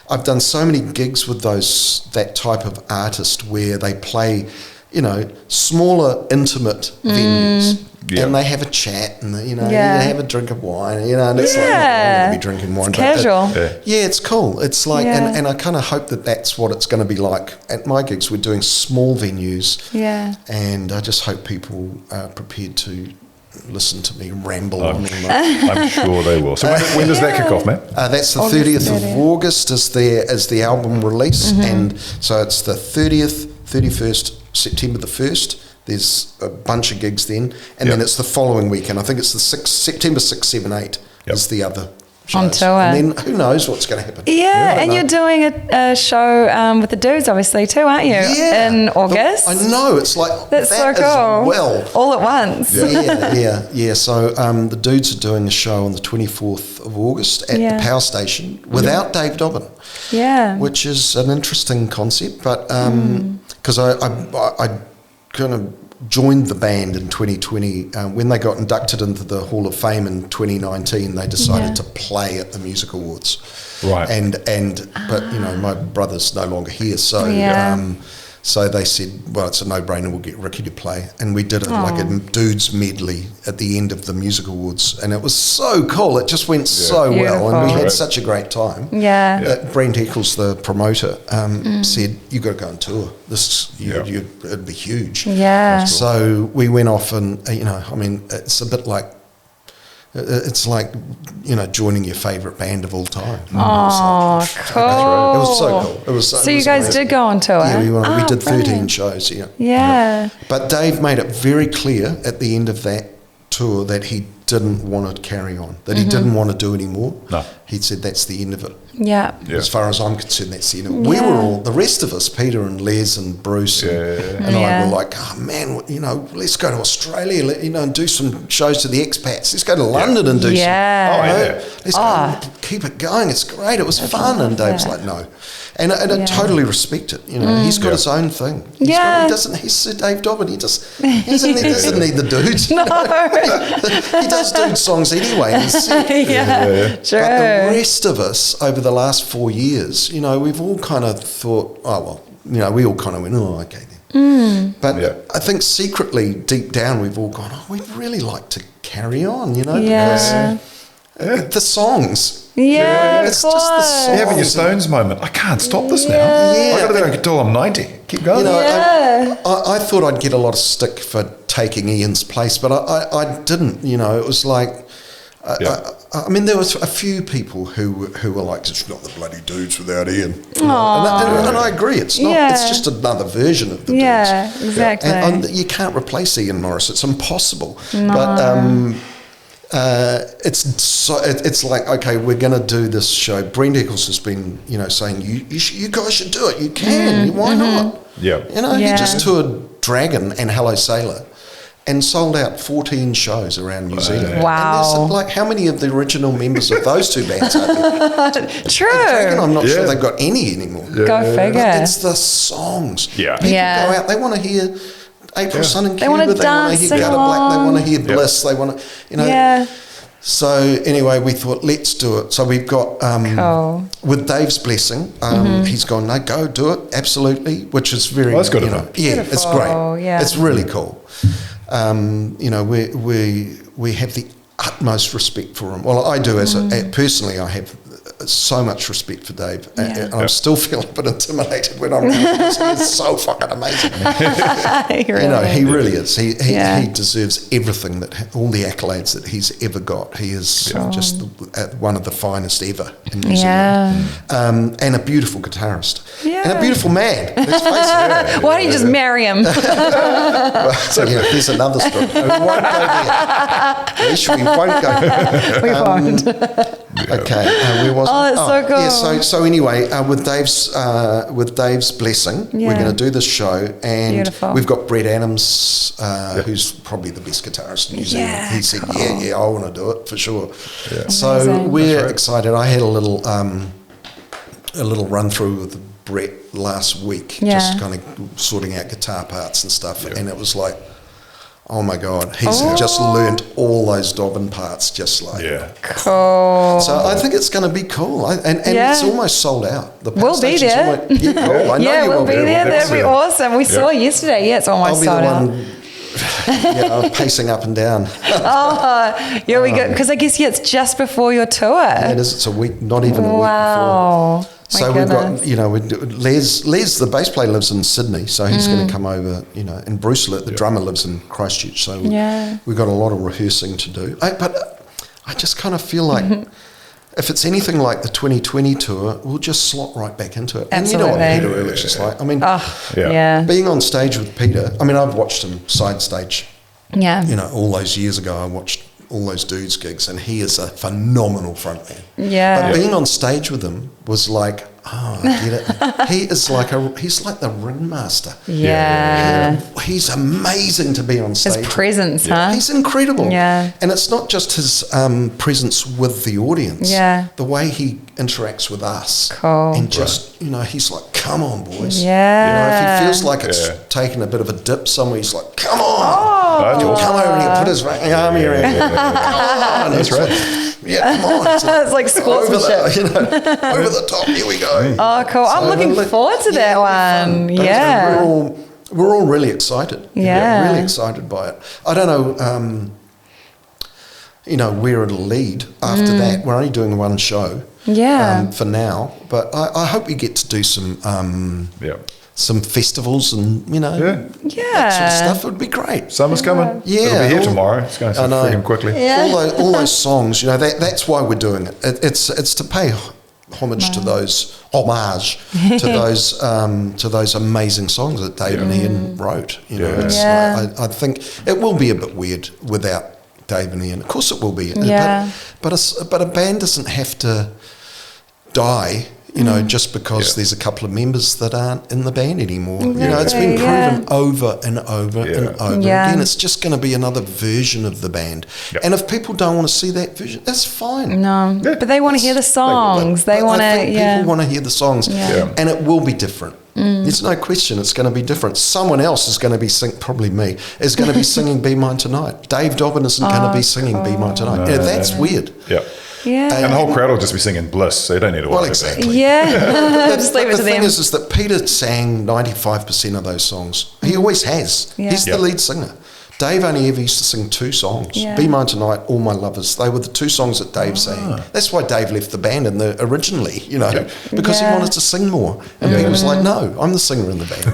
I've done so many gigs with that type of artist where they play, smaller, intimate venues, and they have a chat and they have a drink of wine, and it's like I'm going to be drinking wine, it's casual. It's cool. It's like, and I kind of hope that's what it's going to be like at my gigs. We're doing small venues, and I just hope people are prepared to listen to me ramble on. I'm sure they will. So when does that kick off, Matt? That's the 30th of August is the album release, and so it's the 30th, 31st, September the 1st. There's a bunch of gigs then, and then it's the following weekend. I think it's the September 6, 7, 8 is the other shows. On tour. And then who knows what's going to happen. Yeah, and you're doing a show with the dudes, obviously, too, aren't you? Yeah. In August. I know. It's like, that's so cool. All at once. Yeah. So the dudes are doing a show on the 24th of August at the Power Station without Dave Dobbin. Yeah. Which is an interesting concept, but because I kind of joined the band in 2020 when they got inducted into the Hall of Fame in 2019. They decided to play at the Music Awards, right? But my brother's no longer here, so so they said, well, it's a no-brainer. We'll get Rikki to play, and we did it like a dudes medley at the end of the Music Awards, and it was so cool. It just went so well, and we had such a great time. Brent Eccles, the promoter, said, "You got to go on tour. It'd be huge." So we went off, and it's a bit like. It's like, joining your favourite band of all time. Oh, cool. It was so cool. It was so you guys did go on tour? Yeah, we did 13 shows, But Dave made it very clear at the end of that tour that he didn't want to carry on, that he didn't want to do anymore. No. He said that's the end of it. Yeah. As far as I'm concerned, that's the end of it. We were all, the rest of us, Peter and Les and Bruce and I were like, oh man, let's go to Australia, and do some shows to the expats. Let's go to London and do some. Let's go and keep it going. It's great. It was fun. And Dave's like, no. And I totally respect it. He's got his own thing. He's Sir Dave Dobbin. He doesn't need the dudes. No. He does dude songs anyway. True. But the rest of us over the last 4 years, we've all kind of thought, we all kind of went, oh, okay then. But I think secretly, deep down, we've all gone, we'd really like to carry on, because the songs. Yeah, it's just the songs. You're having your Stones moment. I can't stop this now. Yeah. I got to do it until I'm 90. Keep going. I thought I'd get a lot of stick for taking Ian's place, but I didn't. It was like, I mean, there was a few people who were like, it's not the bloody Dudes without Ian. And I agree, it's not. Yeah. It's just another version of the Dudes. Yeah, exactly. And you can't replace Ian Morris. It's impossible. No. But it's like, okay, we're going to do this show. Brent Eccles has been, saying you guys should do it. You can. Why not? Yeah. He just toured Dragon and Hello Sailor, and sold out 14 shows around New Zealand. Wow. And there's how many of the original members of those two bands are there? True. Dragon, I'm not sure they've got any anymore. Go figure. But it's the songs. Yeah. People go out, they want to hear April Sun and Cuba, They want to dance, hear Out of Black, they want to hear Bliss, they want to, Yeah. So anyway, we thought, let's do it. So we've got, with Dave's blessing, he's gone, no, go do it, absolutely, which is very, that's good it's great. Yeah. It's really cool. We have the utmost respect for him. Well, I do personally. I have so much respect for Dave, and I still feel a bit intimidated when I'm around him. He's so fucking amazing. He really is. He deserves everything all the accolades that he's ever got. He is just one of the finest ever in New Zealand, and a beautiful guitarist, and a beautiful man. Let's face it. Why don't you just marry him? So there's another story. We won't go there. Leash, we won't go there. We won't. Okay, where was Oh, that's so cool. Yeah, so anyway, with Dave's blessing, we're going to do this show, and we've got Brett Adams, who's probably the best guitarist in New Zealand. He said, I want to do it for sure. Yeah. So we're excited. I had a little run through with Brett last week, just kind of sorting out guitar parts and stuff, and it was like, oh my God, he's just learned all those Dobbin parts just like. Yeah. Cool. So I think it's going to be cool. And it's almost sold out. We'll be there. Cool. I know we'll be there. That'd be awesome. We saw yesterday. Yeah, it's almost sold out. Pacing up and down. We go. Because I guess, it's just before your tour. Yeah, it is. It's a week, not even a week before. So we've got, Les, the bass player, lives in Sydney, so he's going to come over, and Bruce, the drummer, lives in Christchurch, so we've got a lot of rehearsing to do. But I just kind of feel like if it's anything like the 2020 tour, we'll just slot right back into it. Absolutely. And you know what Peter Ehrlich is like. I mean, being on stage with Peter, I've watched him side stage. Yeah. All those years ago, I watched all those Dudes gigs, and he is a phenomenal frontman. Yeah. But being on stage with him was like, I get it. He's like the ringmaster. Yeah. He's amazing to be on stage. His presence, huh? He's incredible. Yeah. And it's not just his presence with the audience. Yeah. The way he interacts with us. Cool. And just, he's like, come on, boys. Yeah. If he feels like it's taking a bit of a dip somewhere, he's like, come on. He'll come over and he'll put his arm here. That's right. Yeah, come on. It's like sportsmanship. Over the top. Here we go. Oh, cool. I'm looking forward to that one. Yeah. We're all really excited. Yeah. Really excited by it. I don't know, where it'll lead after that. We're only doing one show for now. But I hope we get to do some festivals and, that sort of stuff. It would be great. Summer's coming. Yeah. It'll be here tomorrow. It's going so freaking quickly. Yeah. All those songs, that's why we're doing it. It's to pay homage to those amazing songs that Dave and Ian wrote. I think it will be a bit weird without Dave and Ian. Of course it will be. But a band doesn't have to die, just because there's a couple of members that aren't in the band anymore. It's been proven over and over and over again. It's just going to be another version of the band. Yep. And if people don't want to see that version, that's fine. No, but they want to hear the songs. They want to, people want to hear the songs. Yeah. And it will be different. There's no question it's going to be different. Someone else is going to be probably me, is going to be singing Be Mine Tonight. Dave Dobbin isn't going to be singing Be Mine Tonight. That's weird. Yeah. Yeah. And the whole crowd will just be singing Bliss, so you don't need to worry about it. Exactly. Yeah. Just leave it to them. The thing is that Peter sang 95% of those songs. He always has. Yeah. He's the lead singer. Dave only ever used to sing 2 songs. Yeah. Be Mine Tonight, All My Lovers. They were the 2 songs that Dave sang. That's why Dave left the band originally, because he wanted to sing more. And Peter was like, no, I'm the singer in the band.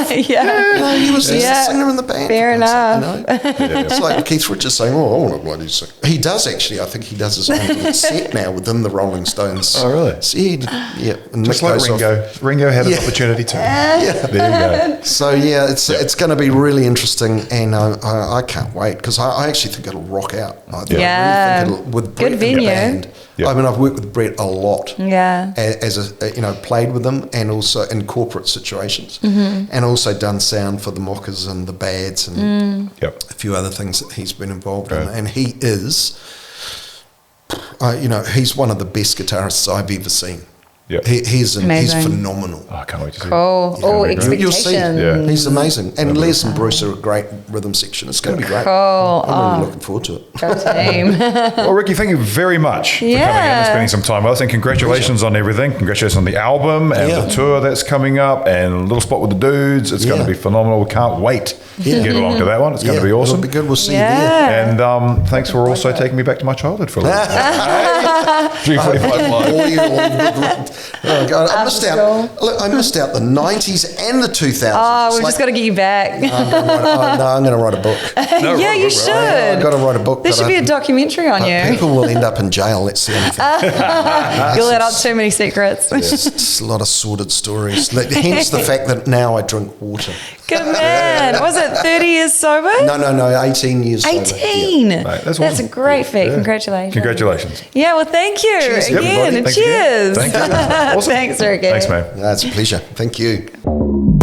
He was the singer in the band. Fair enough. It's like Keith Richards saying, I want to bloody sing. He does actually. I think he does his own little set now within the Rolling Stones. Oh, really? So and just like Ringo. Ringo had an opportunity too. There you go. So it's going to be really interesting, and I can't wait because I actually think it'll rock out. I really think with Brett good venue. And the band. I mean, I've worked with Brett a lot. Yeah. As played with him, and also in corporate situations, and also done sound for the Mockers and the Bads and a few other things that he's been involved in. And he is, he's one of the best guitarists I've ever seen. Yeah, he's phenomenal. Oh, I can't wait to see. Cool. Expectations. You'll see. Yeah. He's amazing. And Les and Bruce are a great rhythm section. It's going to be great. Cool. I'm really looking forward to it. Go team. Well, Rikki, thank you very much for coming in and spending some time with us. And congratulations on everything. Congratulations on the album and the tour that's coming up and Little Spot with the Dudes. It's going to be phenomenal. We can't wait to get along to that one. It's going to be awesome. It'll be good. We'll see you there. And thanks for also taking me back to my childhood for a little bit. 3:45 live. Oh God, I missed out. Look, I missed out the 90s and the 2000s. Oh, we've just got to get you back. I'm going to write a book. You should. I've got to write a book. There should be a documentary on you. People will end up in jail. That's the only thing. You'll let out too many secrets. It's a lot of sordid stories. Hence the fact that now I drink water. Good man. Was it 30 years sober? No, 18 years sober. 18. Yeah. Mate, that's a great feat. Congratulations. Congratulations. Yeah, well, thank you again. Thanks Cheers. again. Thank you. Awesome. Thanks, Rikki. Thanks, man. That's a pleasure. Thank you.